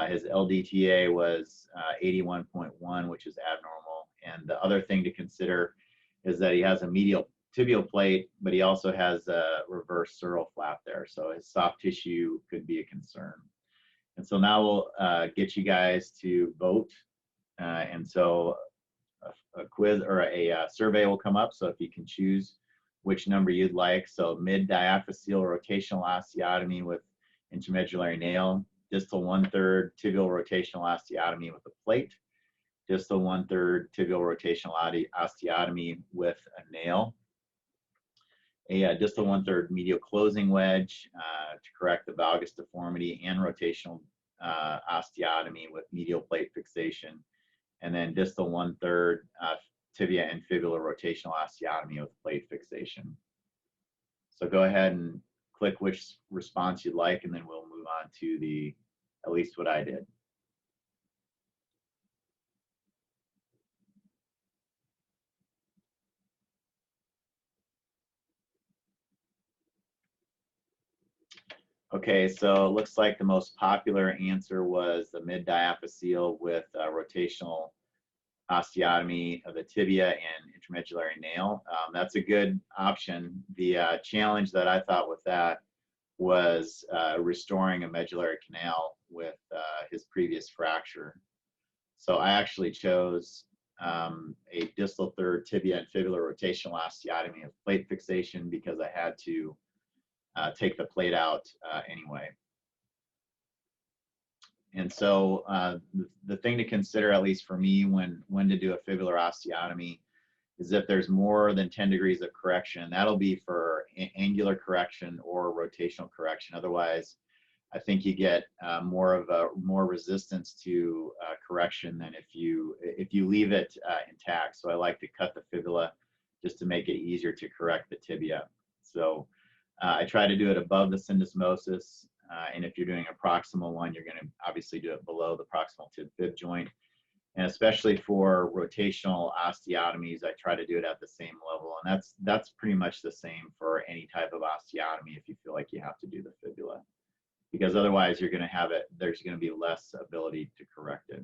His LDTA was 81.1, which is abnormal. And the other thing to consider is that he has a medial tibial plate, but he also has a reverse sural flap there. So his soft tissue could be a concern. And so now we'll get you guys to vote. And so a quiz or a survey will come up. So if you can choose which number you'd like. So mid-diaphyseal rotational osteotomy with intramedullary nail, distal 1/3 tibial rotational osteotomy with a plate, distal 1/3 tibial rotational osteotomy with a nail, a distal 1/3 medial closing wedge to correct the valgus deformity, and rotational osteotomy with medial plate fixation, and then distal 1/3 tibia and fibula rotational osteotomy with plate fixation. So go ahead and click which response you'd like, and then we'll move on to at least what I did. Okay, so it looks like the most popular answer was the mid-diaphyseal with rotational osteotomy of the tibia and intramedullary nail. That's a good option. The challenge that I thought with that was restoring a medullary canal with his previous fracture. So I actually chose a distal 1/3 tibia and fibula rotational osteotomy of plate fixation because I had to take the plate out anyway. And so the thing to consider, at least for me, when to do a fibular osteotomy is if there's more than 10 degrees of correction. That'll be for angular correction or rotational correction. Otherwise, I think you get more resistance to correction than if you leave it intact. So I like to cut the fibula just to make it easier to correct the tibia. So I try to do it above the syndesmosis. And if you're doing a proximal one, you're going to obviously do it below the proximal tib-fib joint. And especially for rotational osteotomies, I try to do it at the same level. And that's pretty much the same for any type of osteotomy if you feel like you have to do the fibula. Because otherwise you're going to have it, there's going to be less ability to correct it.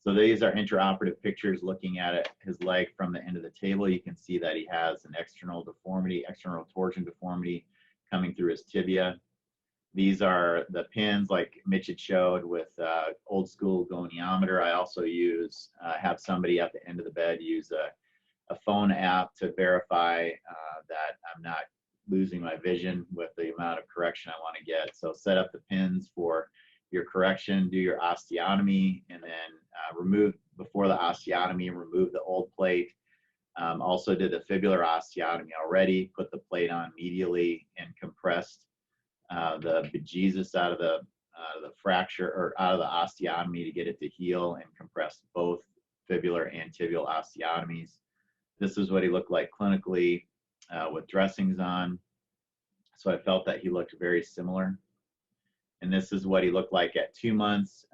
So these are intraoperative pictures looking at it, his leg from the end of the table. You can see that he has an external deformity, external torsion deformity coming through his tibia. These are the pins like Mitch had showed with old school goniometer. I also use, have somebody at the end of the bed use a phone app to verify that I'm not losing my vision with the amount of correction I want to get. So set up the pins for your correction, do your osteotomy, and then remove, before the osteotomy, remove the old plate. Also did the fibular osteotomy already, put the plate on medially and compressed the bejesus out of the fracture, or out of the osteotomy to get it to heal, and compressed both fibular and tibial osteotomies. This is what he looked like clinically with dressings on. So I felt that he looked very similar. And this is what he looked like at 2 months,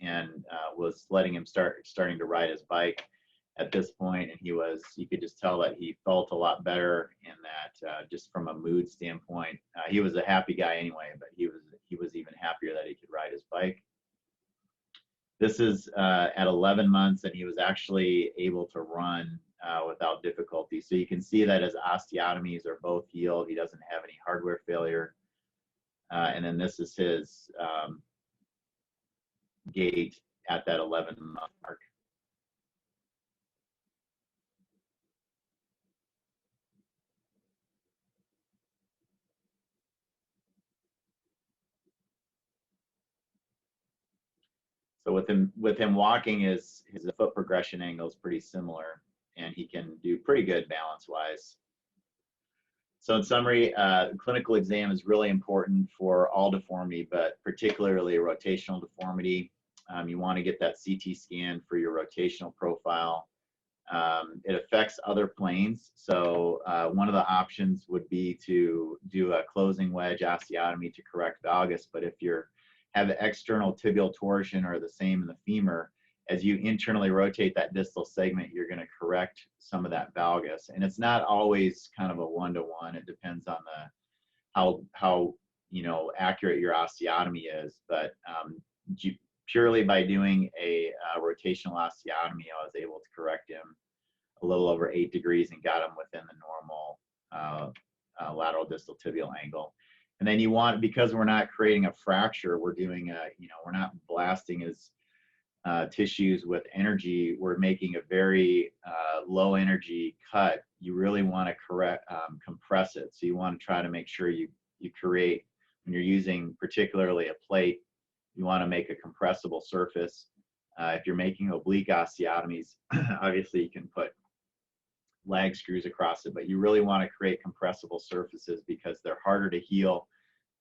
and was letting him starting to ride his bike at this point. And you could just tell that he felt a lot better, and that just from a mood standpoint, he was a happy guy anyway, but he was even happier that he could ride his bike. This is at 11 months, and he was actually able to run without difficulty. So you can see that his osteotomies are both healed. He doesn't have any hardware failure. And then this is his gait at that 11-month mark. So with him walking, his foot progression angle is pretty similar, and he can do pretty good balance-wise. So in summary, clinical exam is really important for all deformity, but particularly a rotational deformity. You want to get that CT scan for your rotational profile. It affects other planes. So one of the options would be to do a closing wedge osteotomy to correct valgus. But if you have external tibial torsion or the same in the femur, as you internally rotate that distal segment, you're going to correct some of that valgus. And it's not always kind of a one-to-one. It depends on how accurate your osteotomy is. But purely by doing a rotational osteotomy, I was able to correct him a little over 8 degrees and got him within the normal lateral distal tibial angle. And then because we're not creating a fracture, we're doing we're not blasting his tissues with energy. We're making a very low energy cut. You really want to compress it. So you want to try to make sure you create, when you're using particularly a plate, you want to make a compressible surface. If you're making oblique osteotomies, obviously you can put lag screws across it, but you really want to create compressible surfaces because they're harder to heal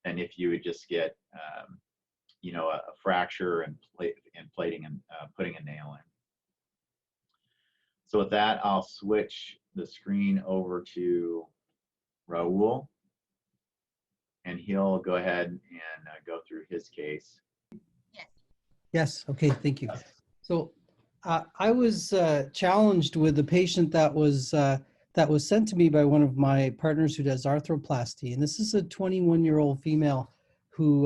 than if you would just get a fracture and plating and putting a nail in. So with that, I'll switch the screen over to Raul, and he'll go ahead and go through his case. Yes. Okay. Thank you. So I was challenged with a patient that was sent to me by one of my partners who does arthroplasty, and this is a 21-year-old female who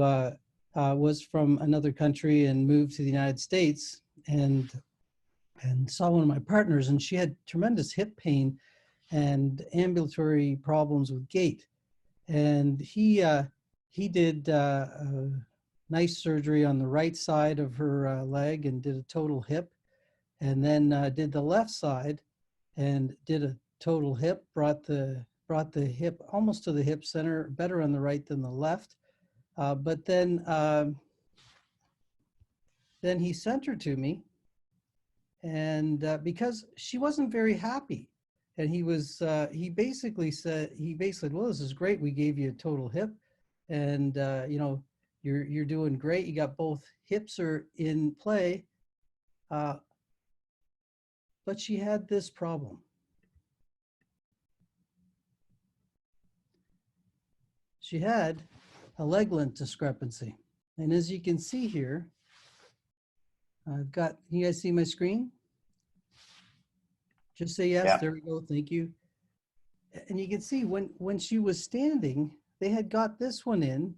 was from another country and moved to the United States and saw one of my partners, and she had tremendous hip pain and ambulatory problems with gait, and he did nice surgery on the right side of her leg and did a total hip, and then did the left side and did a total hip, brought the hip almost to the hip center, better on the right than the left. But then he sent her to me, and because she wasn't very happy, and he basically said, well, this is great. We gave you a total hip, and you're doing great. You got both hips are in play, but she had this problem. She had a leg length discrepancy. And as you can see here, I've got, can you guys see my screen? Just say yes, yeah. There we go, thank you. And you can see when she was standing, they had got this one in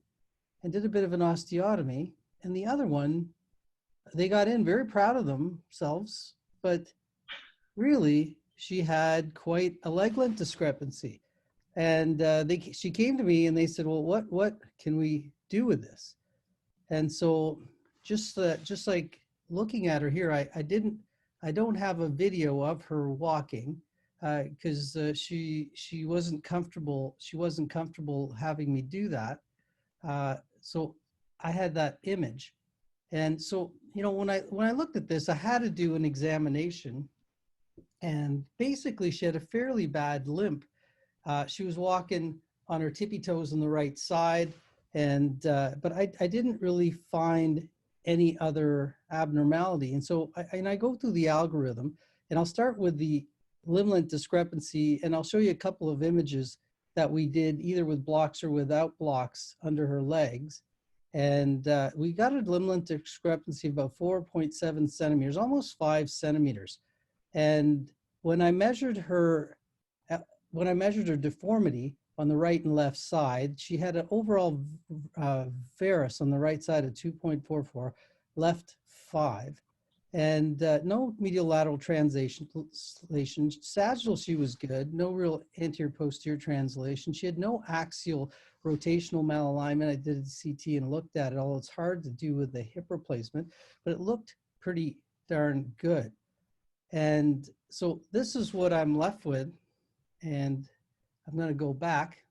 and did a bit of an osteotomy, and the other one, they got in very proud of themselves, but really she had quite a leg length discrepancy. And she came to me and they said, well, what can we do with this? And so just like looking at her here, I don't have a video of her walking because she wasn't comfortable. She wasn't comfortable having me do that. So I had that image. And so, when I looked at this, I had to do an examination, and basically she had a fairly bad limp. She was walking on her tippy toes on the right side, and but I didn't really find any other abnormality. And so I go through the algorithm, and I'll start with the limb length discrepancy, and I'll show you a couple of images that we did either with blocks or without blocks under her legs. And we got a limb length discrepancy of about 4.7 centimeters, almost 5 centimeters. And when I measured her deformity on the right and left side, she had an overall varus on the right side of 2.44, left 5. and no medial lateral translation. Sagittal, she was good. No real anterior posterior translation. She had no axial rotational malalignment. I did a CT and looked at it. All it's hard to do with the hip replacement, but it looked pretty darn good. And so this is what I'm left with. And I'm going to go back.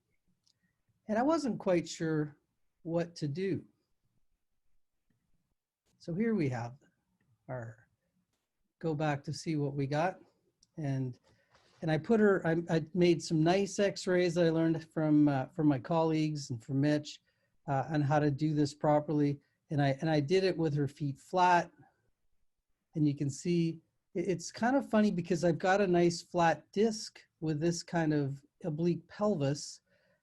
And I wasn't quite sure what to do. So here we have our, go back to see what we got. And I put her, I made some nice x-rays that I learned from my colleagues and from Mitch on how to do this properly. And I did it with her feet flat. And you can see, it's kind of funny because I've got a nice flat disc with this kind of oblique pelvis.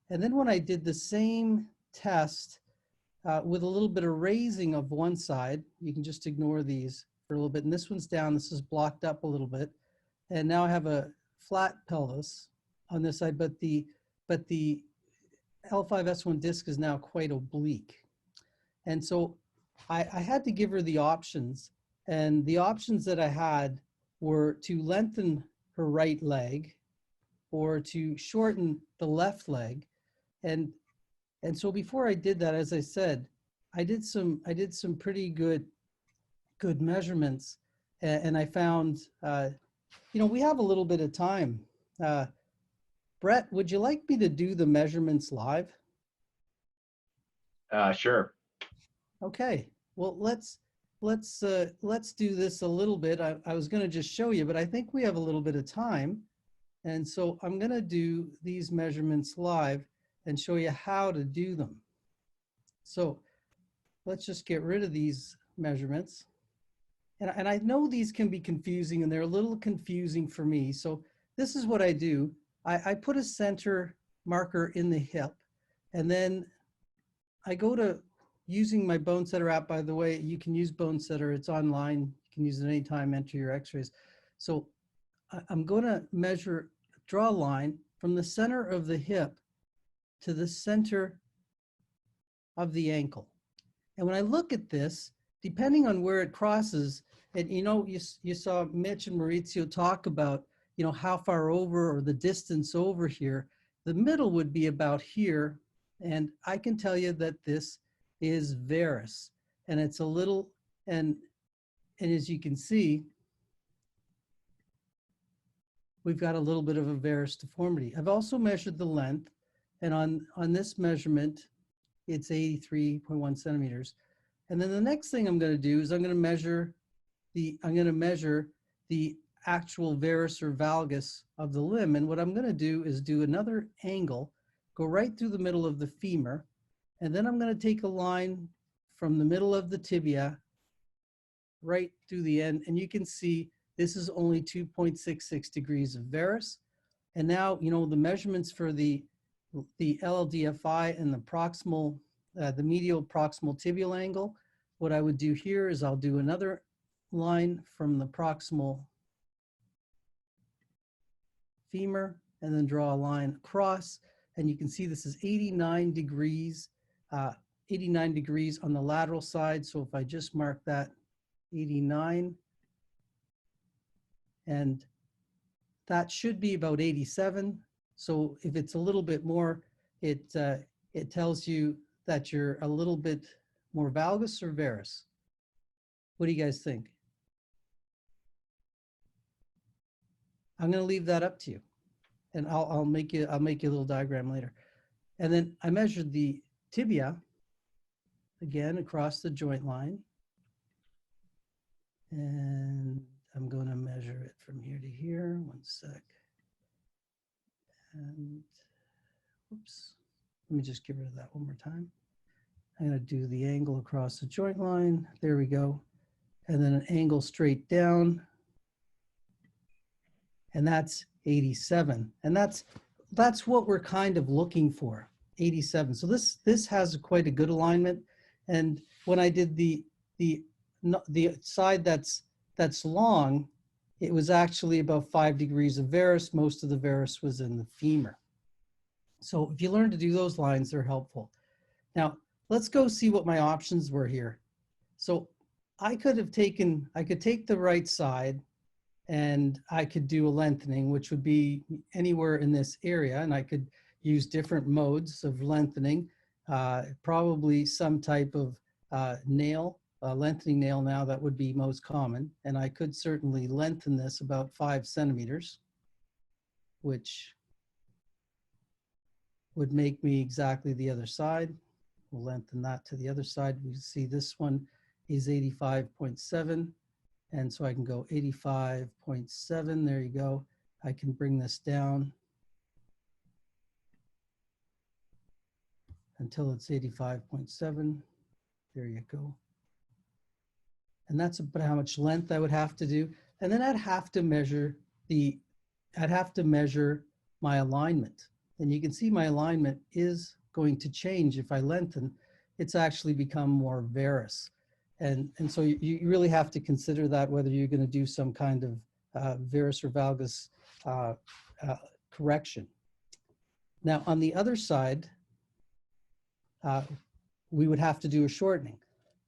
And then when I did the same test with a little bit of raising of one side, you can just ignore these for a little bit. And this one's down, this is blocked up a little bit. And now I have a flat pelvis on this side, but the L5S1 disc is now quite oblique. And so I had to give her the options. And the options that I had were to lengthen her right leg or to shorten the left leg. And so before I did that, as I said, I did some pretty good measurements, and I found, you know, we have a little bit of time. Brett, would you like me to do the measurements live? Sure. Okay. Well, let's do this a little bit. I was going to just show you, but I think we have a little bit of time, and so I'm going to do these measurements live and show you how to do them. So let's just get rid of these measurements. And I know these can be confusing, and they're a little confusing for me. So this is what I do. I put a center marker in the hip, and then I go to using my bone setter app. By the way, you can use bone setter. It's online. You can use it anytime, enter your x-rays. So I'm going to measure, draw a line from the center of the hip to the center of the ankle. And when I look at this, depending on where it crosses, and you know, you saw Mitch and Maurizio talk about, you know, how far over or the distance over here, the middle would be about here. And I can tell you that this is varus, and it's a little, and as you can see, we've got a little bit of a varus deformity. I've also measured the length, and on this measurement, it's 83.1 centimeters. And then the next thing I'm going to do is I'm going to measure the actual varus or valgus of the limb. And what I'm going to do is do another angle, go right through the middle of the femur, and then I'm going to take a line from the middle of the tibia right through the end. And you can see this is only 2.66 degrees of varus. And now, you know, the measurements for the LLDFI and the proximal, the medial proximal tibial angle, what I would do here is I'll do another line from the proximal femur and then draw a line across. And you can see this is 89 degrees on the lateral side. So if I just mark that 89, and that should be about 87. So if it's a little bit more, it tells you that you're a little bit more valgus or varus. What do you guys think? I'm going to leave that up to you, and I'll make you a little diagram later. And then I measured the tibia again across the joint line, and I'm going to measure it from here to here. One sec. And whoops, let me just get rid of that one more time. I'm going to do the angle across the joint line. There we go. And then an angle straight down. And that's 87. And that's what we're kind of looking for, 87. So this has quite a good alignment. And when I did the side that's long, it was actually about 5 degrees of varus. Most of the varus was in the femur. So if you learn to do those lines, they're helpful. Now, let's go see what my options were here. So I could take the right side and I could do a lengthening, which would be anywhere in this area. And I could use different modes of lengthening, probably some type of nail, lengthening nail now, that would be most common. And I could certainly lengthen this about 5 centimeters, which would make me exactly the other side. We'll lengthen that to the other side. We see this one is 85.7. And so I can go 85.7, there you go. I can bring this down until it's 85.7. There you go. And that's about how much length I would have to do. And then I'd have to measure my alignment. And you can see my alignment is going to change if I lengthen. It's actually become more varus. And so you really have to consider that, whether you're going to do some kind of varus or valgus correction. Now, on the other side, we would have to do a shortening.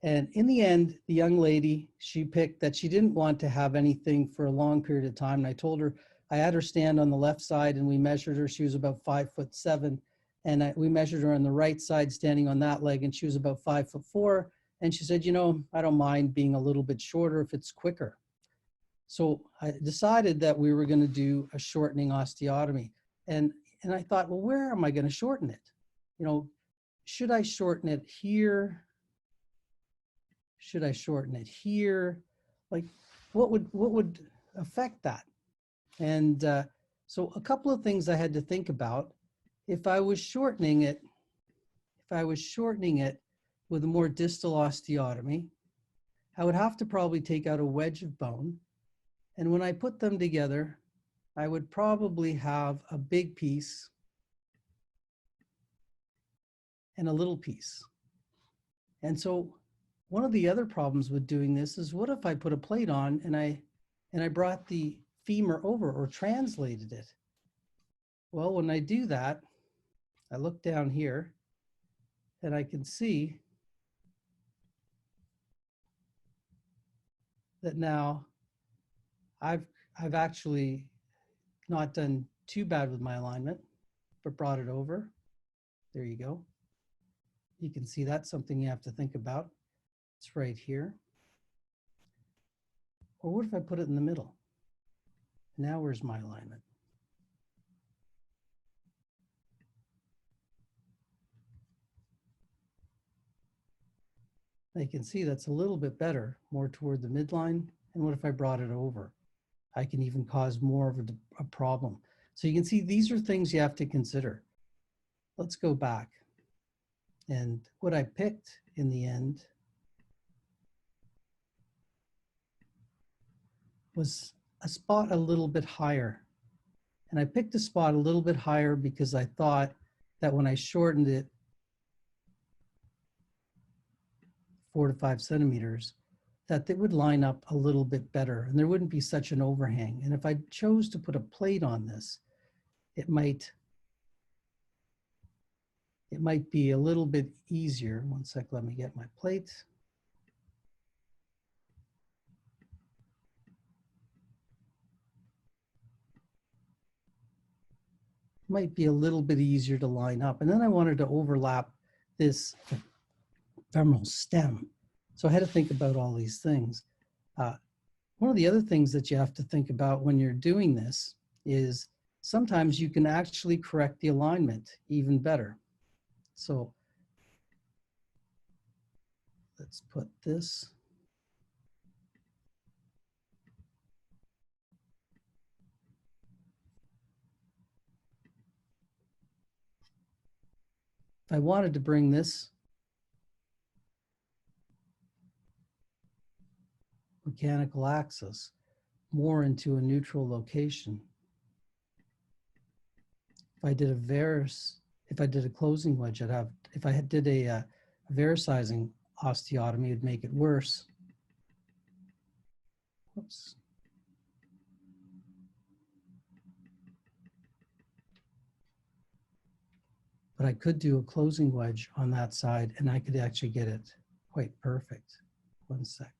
And in the end, the young lady, she picked that she didn't want to have anything for a long period of time. And I told her, I had her stand on the left side and we measured her. She was about 5'7". And we measured her on the right side, standing on that leg, and she was about 5'4". And she said, you know, I don't mind being a little bit shorter if it's quicker. So I decided that we were going to do a shortening osteotomy. And I thought, well, where am I going to shorten it? You know, should I shorten it here? Should I shorten it here? Like, what would affect that? And so a couple of things I had to think about. If I was shortening it with a more distal osteotomy, I would have to probably take out a wedge of bone. And when I put them together, I would probably have a big piece and a little piece. And so one of the other problems with doing this is, what if I put a plate on and I brought the femur over or translated it? Well, when I do that, I look down here and I can see that now I've actually not done too bad with my alignment, but brought it over. There you go. You can see that's something you have to think about. It's right here. Or what if I put it in the middle? Now where's my alignment? You can see that's a little bit better, more toward the midline. And what if I brought it over? I can even cause more of a problem. So you can see these are things you have to consider. Let's go back. And what I picked in the end was a spot a little bit higher. And I picked a spot a little bit higher because I thought that when I shortened it 4 to 5 centimeters, that they would line up a little bit better and there wouldn't be such an overhang. And if I chose to put a plate on this, it might be a little bit easier. One sec, let me get my plate. Might be a little bit easier to line up. And then I wanted to overlap this femoral stem. So I had to think about all these things. One of the other things that you have to think about when you're doing this is sometimes you can actually correct the alignment even better. So let's put this. If I wanted to bring this mechanical axis more into a neutral location, if I did a varus, if I did a closing wedge, I'd have, if I did a varicizing osteotomy, it'd make it worse. Whoops. But I could do a closing wedge on that side and I could actually get it quite perfect. One sec.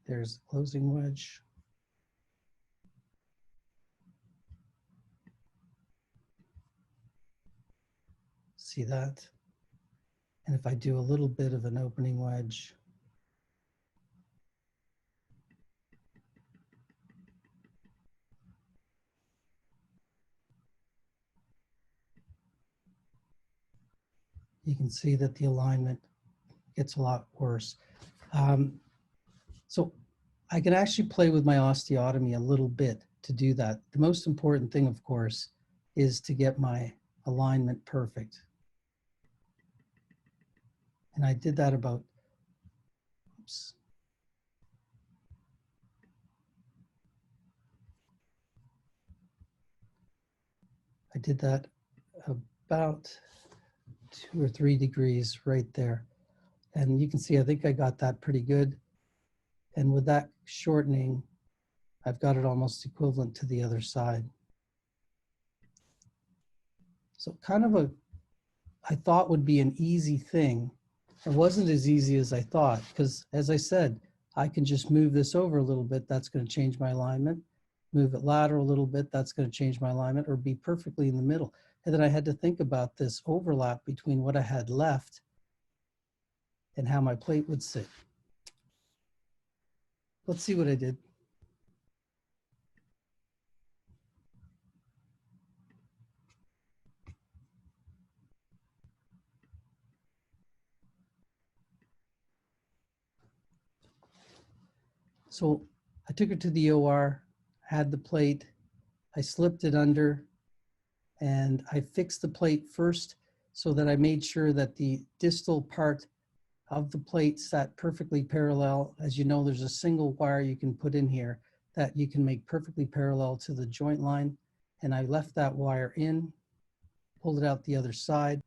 There's the closing wedge. See that? And if I do a little bit of an opening wedge, you can see that the alignment gets a lot worse. So I can actually play with my osteotomy a little bit to do that. The most important thing, of course, is to get my alignment perfect. And I did that about, oops. I did that about 2 or 3 degrees right there. And you can see, I think I got that pretty good. And with that shortening, I've got it almost equivalent to the other side. So kind of I thought would be an easy thing. It wasn't as easy as I thought, because as I said, I can just move this over a little bit. That's going to change my alignment. Move it lateral a little bit. That's going to change my alignment, or be perfectly in the middle. And then I had to think about this overlap between what I had left and how my plate would sit. Let's see what I did. So I took her to the OR, had the plate, I slipped it under, and I fixed the plate first so that I made sure that the distal part of the plate sat perfectly parallel. As you know, there's a single wire you can put in here that you can make perfectly parallel to the joint line. And I left that wire in, pulled it out the other side,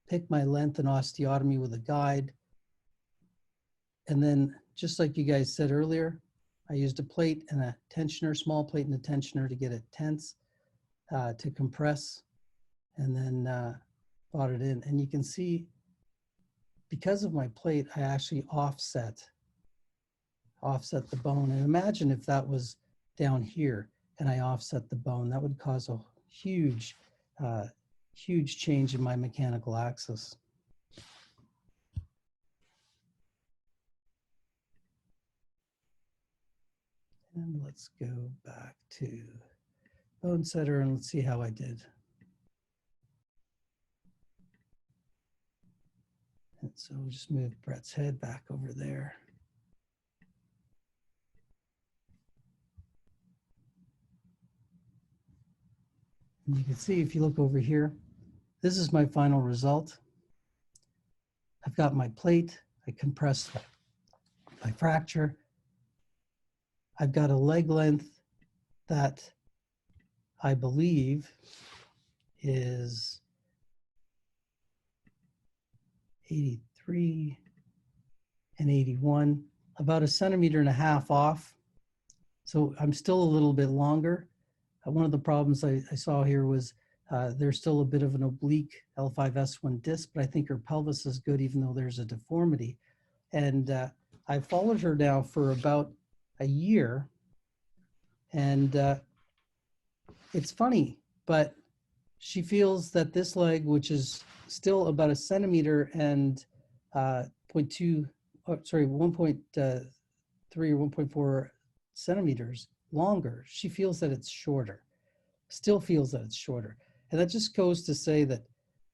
picked my length and osteotomy with a guide. And then, just like you guys said earlier, I used a plate and a tensioner, small plate and a tensioner to get it tense, to compress, and then brought it in. And you can see, because of my plate, I actually offset the bone. And imagine if that was down here and I offset the bone, that would cause a huge, huge change in my mechanical axis. And let's go back to bone setter and let's see how I did. And so we'll just move Brett's head back over there. And you can see, if you look over here, this is my final result. I've got my plate, I compressed my fracture. I've got a leg length that I believe is 83 and 81, about 1.5 centimeters off. So I'm still a little bit longer. One of the problems I saw here was there's still a bit of an oblique L5S1 disc, but I think her pelvis is good even though there's a deformity. And I followed her now for about a year. And it's funny, but she feels that this leg, which is still about 1 centimeter and 1.3 or 1.4 centimeters longer, she feels that it's shorter, still feels that it's shorter. And that just goes to say that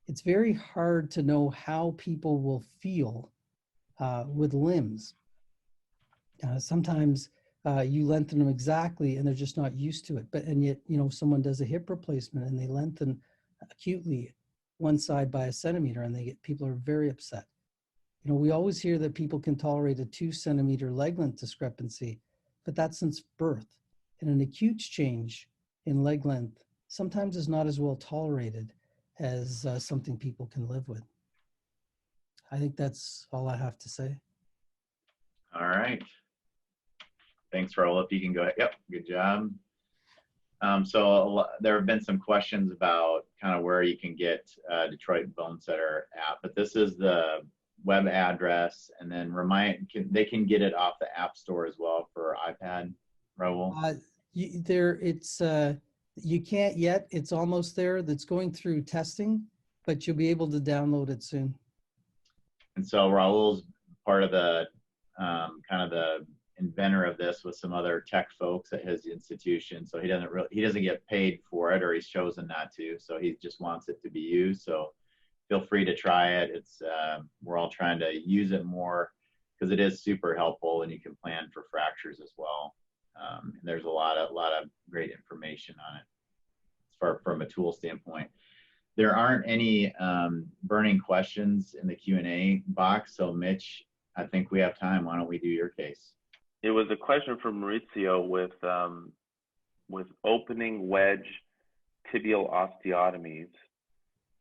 it's very hard to know how people will feel with limbs. Sometimes you lengthen them exactly and they're just not used to it. And yet, you know, someone does a hip replacement and they lengthen acutely one side by 1 centimeter and people are very upset. You know, we always hear that people can tolerate a 2 centimeter leg length discrepancy, but that's since birth. And an acute change in leg length sometimes is not as well tolerated as something people can live with. I think that's all I have to say. All right. Thanks, Raul. If you can go ahead. Yep, good job. So there have been some questions about kind of where you can get Detroit Bone Setter at, but this is the web address, and then they can get it off the App Store as well for iPad, Raul? You can't yet. It's almost there. That's going through testing, but you'll be able to download it soon. And so Raul's part of the kind of the inventor of this with some other tech folks at his institution. So he doesn't get paid for it, or he's chosen not to. So he just wants it to be used. So feel free to try it. It's we're all trying to use it more because it is super helpful, and you can plan for fractures as well. And there's a lot of great information on it as far from a tool standpoint. There aren't any burning questions in the Q&A box. So Mitch, I think we have time. Why don't we do your case? It was a question from Maurizio with opening wedge tibial osteotomies.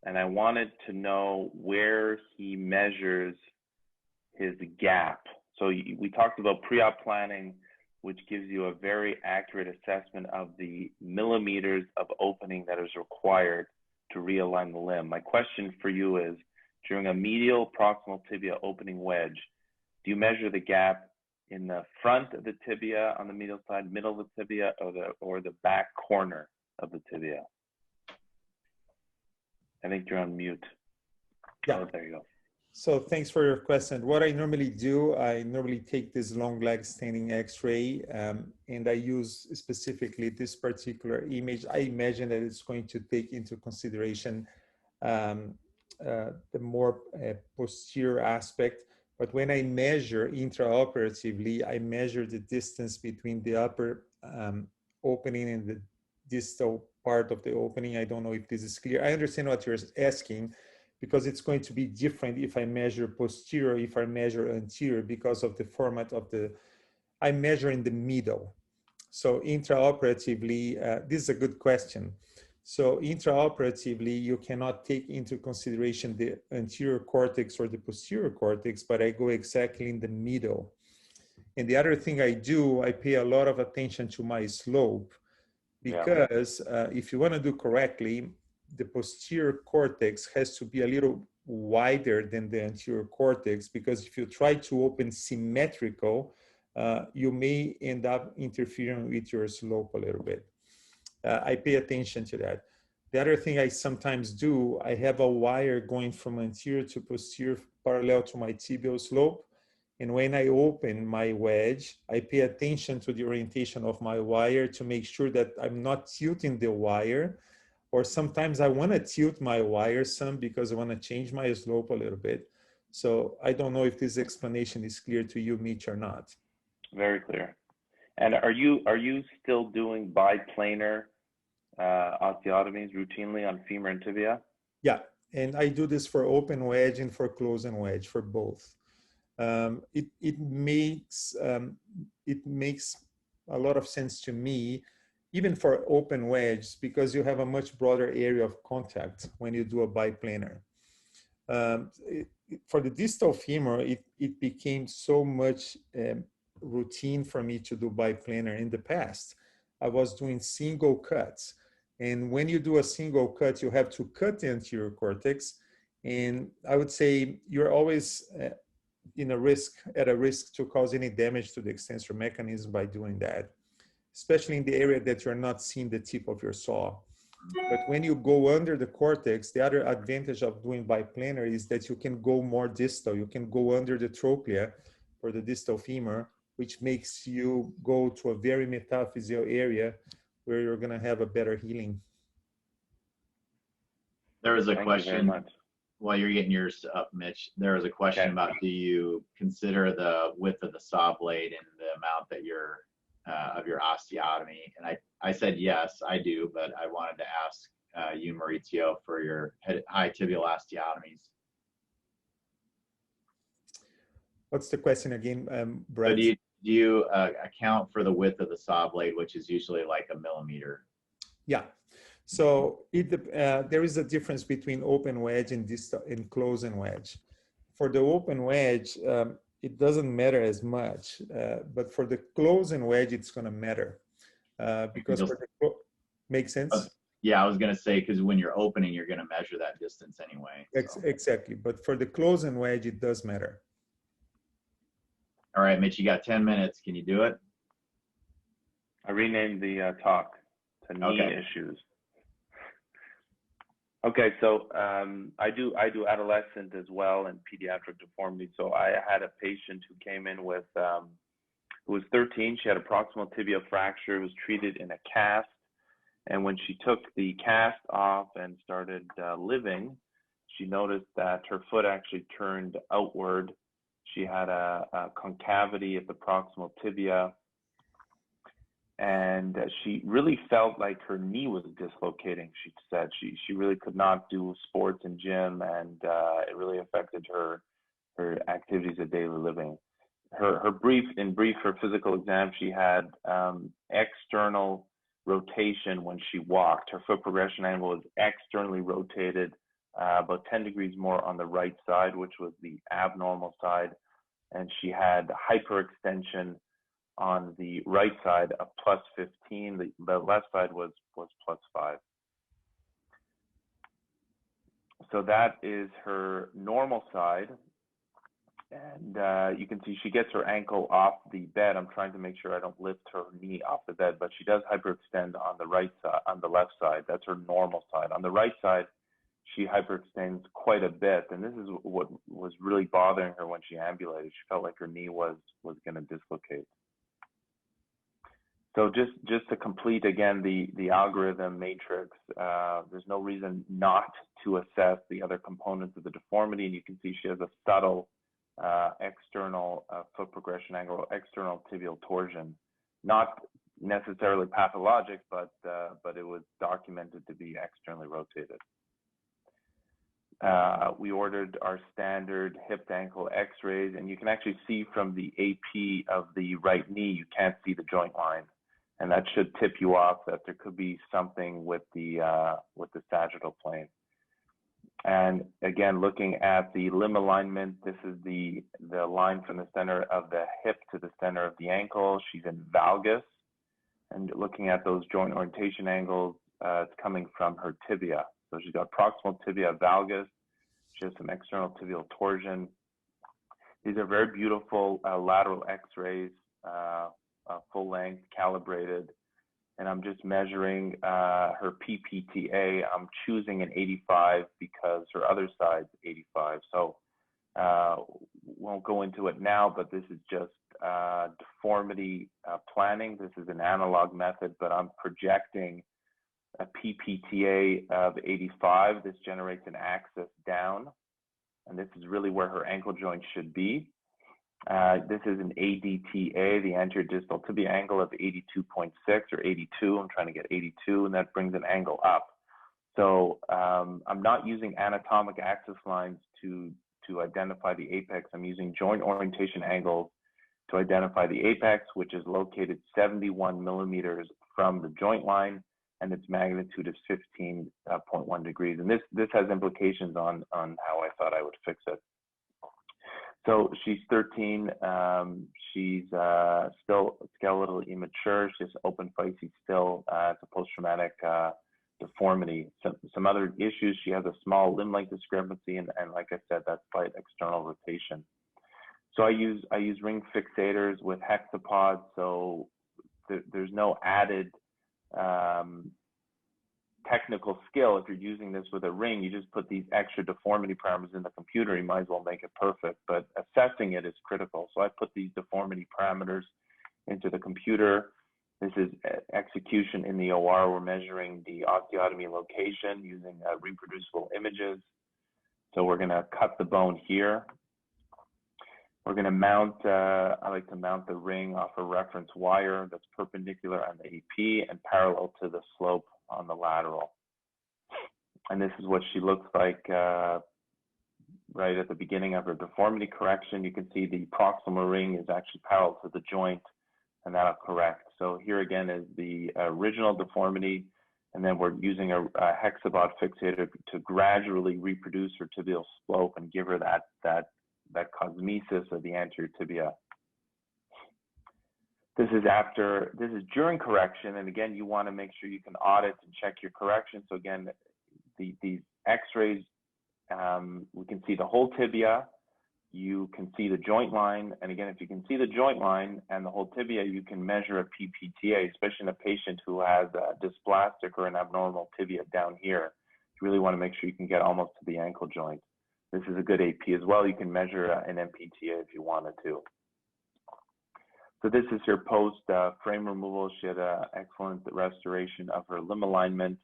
And I wanted to know where he measures his gap. So we talked about pre-op planning, which gives you a very accurate assessment of the millimeters of opening that is required to realign the limb. My question for you is, during a medial proximal tibia opening wedge, do you measure the gap in the front of the tibia on the medial side, middle of the tibia, or the back corner of the tibia? I think you're on mute. Yeah. Oh, there you go. So thanks for your question. What I normally do, I normally take this long leg standing X-ray, and I use specifically this particular image. I imagine that it's going to take into consideration the more posterior aspect. But when I measure intraoperatively, I measure the distance between the upper opening and the distal part of the opening. I don't know if this is clear. I understand what you're asking, because it's going to be different if I measure posterior, if I measure anterior, because of the format of I measure in the middle. So intraoperatively, this is a good question. So intraoperatively, you cannot take into consideration the anterior cortex or the posterior cortex, but I go exactly in the middle. And the other thing I do, I pay a lot of attention to my slope, because if you want to do correctly, the posterior cortex has to be a little wider than the anterior cortex, because if you try to open symmetrical, you may end up interfering with your slope a little bit. I pay attention to that. The other thing I sometimes do, I have a wire going from anterior to posterior parallel to my tibial slope. And when I open my wedge, I pay attention to the orientation of my wire to make sure that I'm not tilting the wire. Or sometimes I want to tilt my wire some because I want to change my slope a little bit. So I don't know if this explanation is clear to you, Mitch, or not. Very clear. And are you still doing biplanar osteotomies routinely on femur and tibia? Yeah, and I do this for open wedge and for closed wedge, for both. It makes a lot of sense to me, even for open wedge, because you have a much broader area of contact when you do a biplanar. For the distal femur, it became so much routine for me to do biplanar. In the past, I was doing single cuts. And when you do a single cut, you have to cut the anterior cortex. And I would say you're always at a risk to cause any damage to the extensor mechanism by doing that, especially in the area that you're not seeing the tip of your saw. But when you go under the cortex, the other advantage of doing biplanar is that you can go more distal. You can go under the trochlea for the distal femur, which makes you go to a very metaphyseal area where you're going to have a better healing. There was a Thank question you very much. while you're getting yours up, Mitch. There was a question about, do you consider the width of the saw blade and the amount that you're of your osteotomy? And I said yes, I do, but I wanted to ask you, Maurizio, for your high tibial osteotomies. What's the question again, Brett? So do you account for the width of the saw blade, which is usually like 1 millimeter? Yeah. So there is a difference between open wedge and distal and closed wedge. For the open wedge, it doesn't matter as much, but for the closed wedge, it's going to matter because for the makes sense. Yeah, I was going to say, because when you're opening, you're going to measure that distance anyway. So. Exactly. But for the close and wedge, it does matter. All right, Mitch, you got 10 minutes. Can you do it? I renamed the talk to knee Okay. issues. Okay, so I do adolescent as well and pediatric deformity. So I had a patient who came in with who was 13. She had a proximal tibia fracture. Was treated in a cast, and when she took the cast off and started living, she noticed that her foot actually turned outward. She had a concavity at the proximal tibia, and she really felt like her knee was dislocating. She said she really could not do sports in gym, and it really affected her activities of daily living. Her physical exam, she had external rotation when she walked. Her foot progression angle was externally rotated about 10 degrees more on the right side, which was the abnormal side, and she had hyperextension on the right side of plus 15, the left side was plus 5. So that is her normal side. And you can see she gets her ankle off the bed. I'm trying to make sure I don't lift her knee off the bed, but she does hyperextend on the right side, on the left side. That's her normal side. On the right side, she hyperextends quite a bit. And this is what was really bothering her when she ambulated. She felt like her knee was going to dislocate. So just to complete again the algorithm matrix, there's no reason not to assess the other components of the deformity, and you can see she has a subtle external foot progression angle, external tibial torsion, not necessarily pathologic, but it was documented to be externally rotated. We ordered our standard hip to ankle x-rays, and you can actually see from the AP of the right knee, you can't see the joint line. And that should tip you off that there could be something with the sagittal plane. And again, looking at the limb alignment, this is the line from the center of the hip to the center of the ankle. She's in valgus. And looking at those joint orientation angles, it's coming from her tibia. So she's got proximal tibia valgus. She has some external tibial torsion. These are very beautiful lateral x-rays. Full length, calibrated, and I'm just measuring her PPTA. I'm choosing an 85 because her other side's 85. So won't go into it now, but this is just deformity planning. This is an analog method, but I'm projecting a PPTA of 85. This generates an axis down, and this is really where her ankle joint should be. This is an ADTA, the anterior distal tibia angle of 82.6 or 82. I'm trying to get 82, and that brings an angle up. So I'm not using anatomic axis lines to identify the apex. I'm using joint orientation angles to identify the apex, which is located 71 millimeters from the joint line, and its magnitude is 15.1 degrees. And this has implications on how I thought I would fix it. So she's 13. She's still skeletally immature. She's open facies still. It's a post-traumatic deformity. Some other issues. She has a small limb length discrepancy, and like I said, that slight external rotation. So I use ring fixators with hexapods. So there's no added technical skill. If you're using this with a ring, you just put these extra deformity parameters in the computer, you might as well make it perfect, but assessing it is critical. So I put these deformity parameters into the computer. This is execution in the OR. We're measuring the osteotomy location using reproducible images. So we're going to cut the bone here. We're going to mount, I like to mount the ring off a reference wire that's perpendicular on the AP and parallel to the slope on the lateral. And this is what she looks like right at the beginning of her deformity correction. You can see the proximal ring is actually parallel to the joint, and that'll correct. So here again is the original deformity, and then we're using a hexabot fixator to gradually reproduce her tibial slope and give her that cosmesis of the anterior tibia. This is during correction. And again, you want to make sure you can audit and check your correction. So again, these x-rays, we can see the whole tibia. You can see the joint line. And again, if you can see the joint line and the whole tibia, you can measure a PPTA, especially in a patient who has a dysplastic or an abnormal tibia down here. You really want to make sure you can get almost to the ankle joint. This is a good AP as well. You can measure an MPTA if you wanted to. So this is her post frame removal. She had an excellent restoration of her limb alignment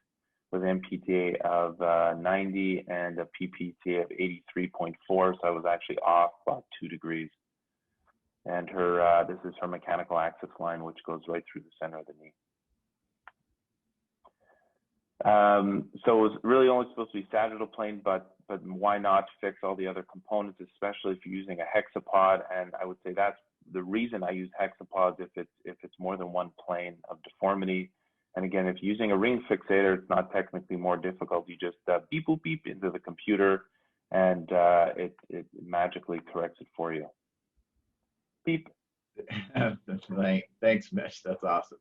with an MPTA of 90 and a PPTA of 83.4. So I was actually off about 2 degrees. And her this is her mechanical access line, which goes right through the center of the knee. So it was really only supposed to be sagittal plane, but why not fix all the other components, especially if you're using a hexapod? And I would say that's the reason I use hexapods if it's more than one plane of deformity. And again, if you're using a ring fixator, it's not technically more difficult. You just beep, boop, beep into the computer, and it magically corrects it for you. Beep. Thanks, Mitch. That's awesome.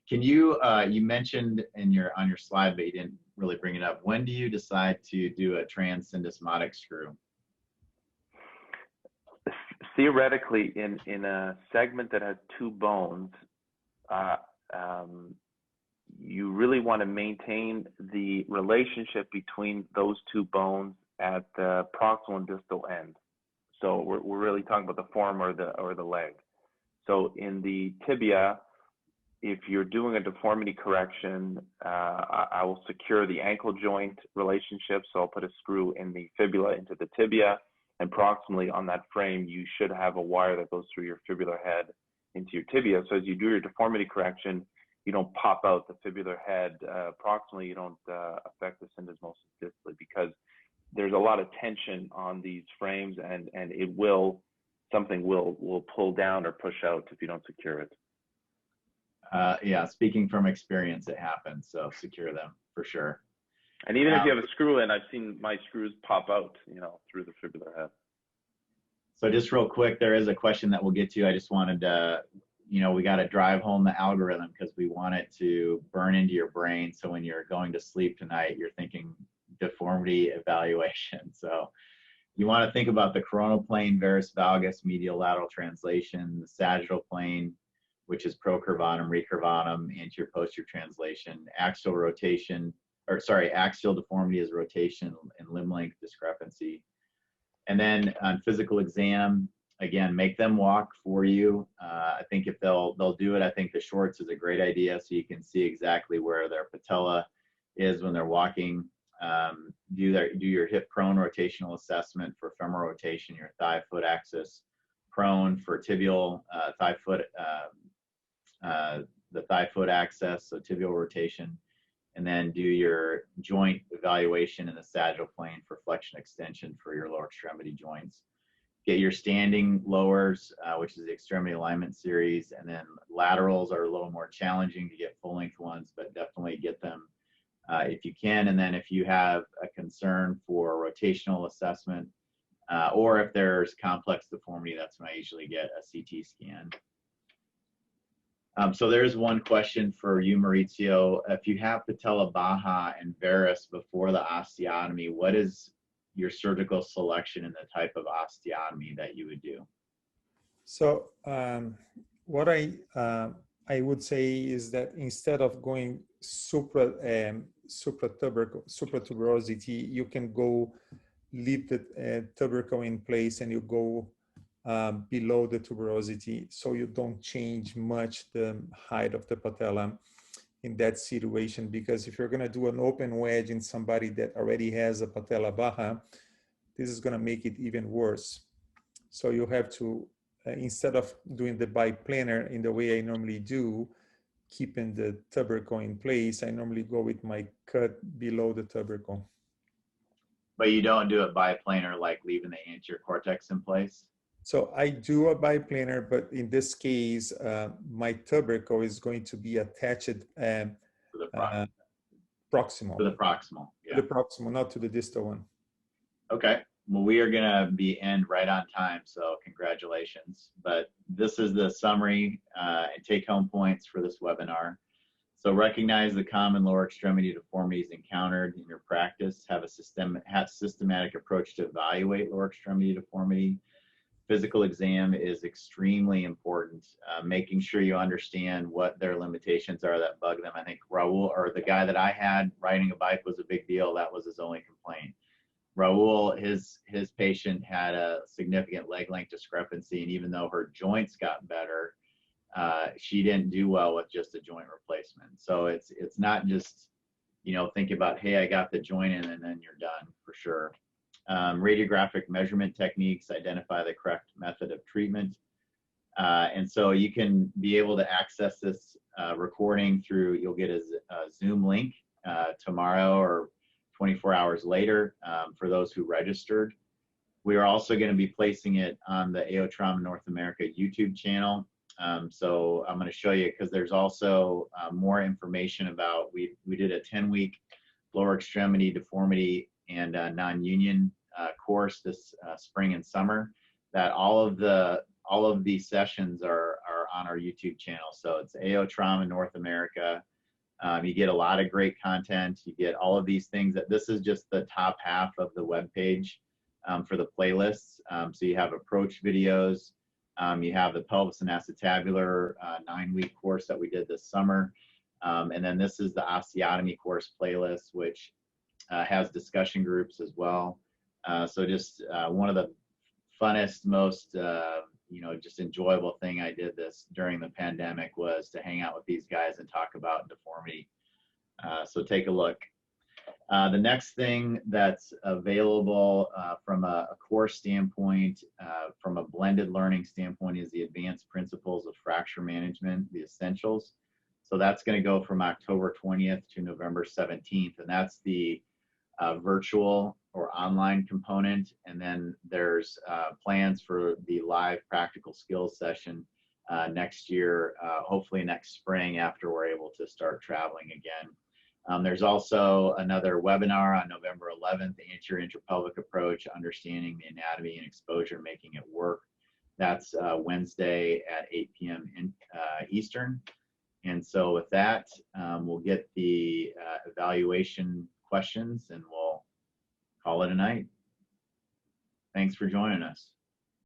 Can you, you mentioned on your slide, but you didn't really bring it up. When do you decide to do a transsyndesmotic screw? Theoretically, in a segment that has 2 bones, you really want to maintain the relationship between those 2 bones at the proximal and distal end. So we're really talking about the forearm or the leg. So in the tibia, if you're doing a deformity correction, I will secure the ankle joint relationship. So I'll put a screw in the fibula into the tibia, and proximally on that frame, you should have a wire that goes through your fibular head into your tibia. So as you do your deformity correction, you don't pop out the fibular head proximally. You don't affect the syndesmosis distally, because there's a lot of tension on these frames, and something will pull down or push out if you don't secure it. Yeah, speaking from experience, it happens. So secure them for sure. And even if you have a screw in, I've seen my screws pop out, through the fibular head. So just real quick, there is a question that we'll get to. I just wanted to, we got to drive home the algorithm because we want it to burn into your brain. So when you're going to sleep tonight, you're thinking deformity evaluation. So you want to think about the coronal plane, varus valgus, medial lateral translation, the sagittal plane, which is procurvatum, recurvatum, anterior posterior translation, axial deformity is rotation and limb length discrepancy. And then on physical exam, again, make them walk for you. I think if they'll do it, I think the shorts is a great idea, so you can see exactly where their patella is when they're walking. Do your hip prone rotational assessment for femoral rotation, your thigh foot axis prone for tibial thigh foot, the thigh foot axis, so tibial rotation, and then do your joint evaluation in the sagittal plane for flexion extension for your lower extremity joints. Get your standing lowers, which is the extremity alignment series, and then laterals are a little more challenging to get full length ones, but definitely get them if you can. And then if you have a concern for rotational assessment, or if there's complex deformity, that's when I usually get a CT scan. So there's one question for you, Maurizio. If you have patella baja and varus before the osteotomy, what is your surgical selection and the type of osteotomy that you would do? So what I would say is that instead of going supratuberosity, you can go leave the tubercle in place and you go below the tuberosity, so you don't change much the height of the patella in that situation, because if you're going to do an open wedge in somebody that already has a patella baja, this is going to make it even worse. So you have to, instead of doing the biplanar in the way I normally do, keeping the tubercle in place, I normally go with my cut below the tubercle. But you don't do it biplanar, like leaving the anterior cortex in place? So I do a biplanar, but in this case, my tubercle is going to be attached to the proximal. To the proximal, yeah. To the proximal, not to the distal one. Okay, Well, we are going to end right on time, so congratulations. But this is the summary and take-home points for this webinar. So recognize the common lower extremity deformities encountered in your practice. Have a systematic approach to evaluate lower extremity deformity. Physical exam is extremely important. Making sure you understand what their limitations are that bug them. I think Raul, or the guy that I had riding a bike, was a big deal. That was his only complaint. Raul, his patient had a significant leg length discrepancy, and even though her joints got better, she didn't do well with just a joint replacement. So it's not just, you know, think about, hey, I got the joint in and then you're done, for sure. Radiographic measurement techniques identify the correct method of treatment. And so you can be able to access this recording through, you'll get a Zoom link tomorrow or 24 hours later for those who registered. We are also going to be placing it on the AO Trauma North America YouTube channel. So I'm going to show you, because there's also more information about, we did a 10-week lower extremity deformity and non-union course this spring and summer, that all of these sessions are on our YouTube channel. So it's AO Trauma North America. You get a lot of great content. You get all of these things. This is just the top half of the web page for the playlists. So you have approach videos. You have the pelvis and acetabular 9-week course that we did this summer. And then this is the osteotomy course playlist, which has discussion groups as well. So just one of the funnest, most just enjoyable thing I did this during the pandemic was to hang out with these guys and talk about deformity. So take a look. The next thing that's available from a course standpoint, from a blended learning standpoint, is the Advanced Principles of Fracture Management, the Essentials. So that's going to go from October 20th to November 17th, and that's the virtual or online component. And then there's plans for the live practical skills session next year, hopefully next spring, after we're able to start traveling again. There's also another webinar on November 11th, the anterior interpelvic approach, understanding the anatomy and exposure, making it work. That's Wednesday at 8 p.m. Eastern. And so with that, we'll get the evaluation questions and we'll call it a night. Thanks for joining us.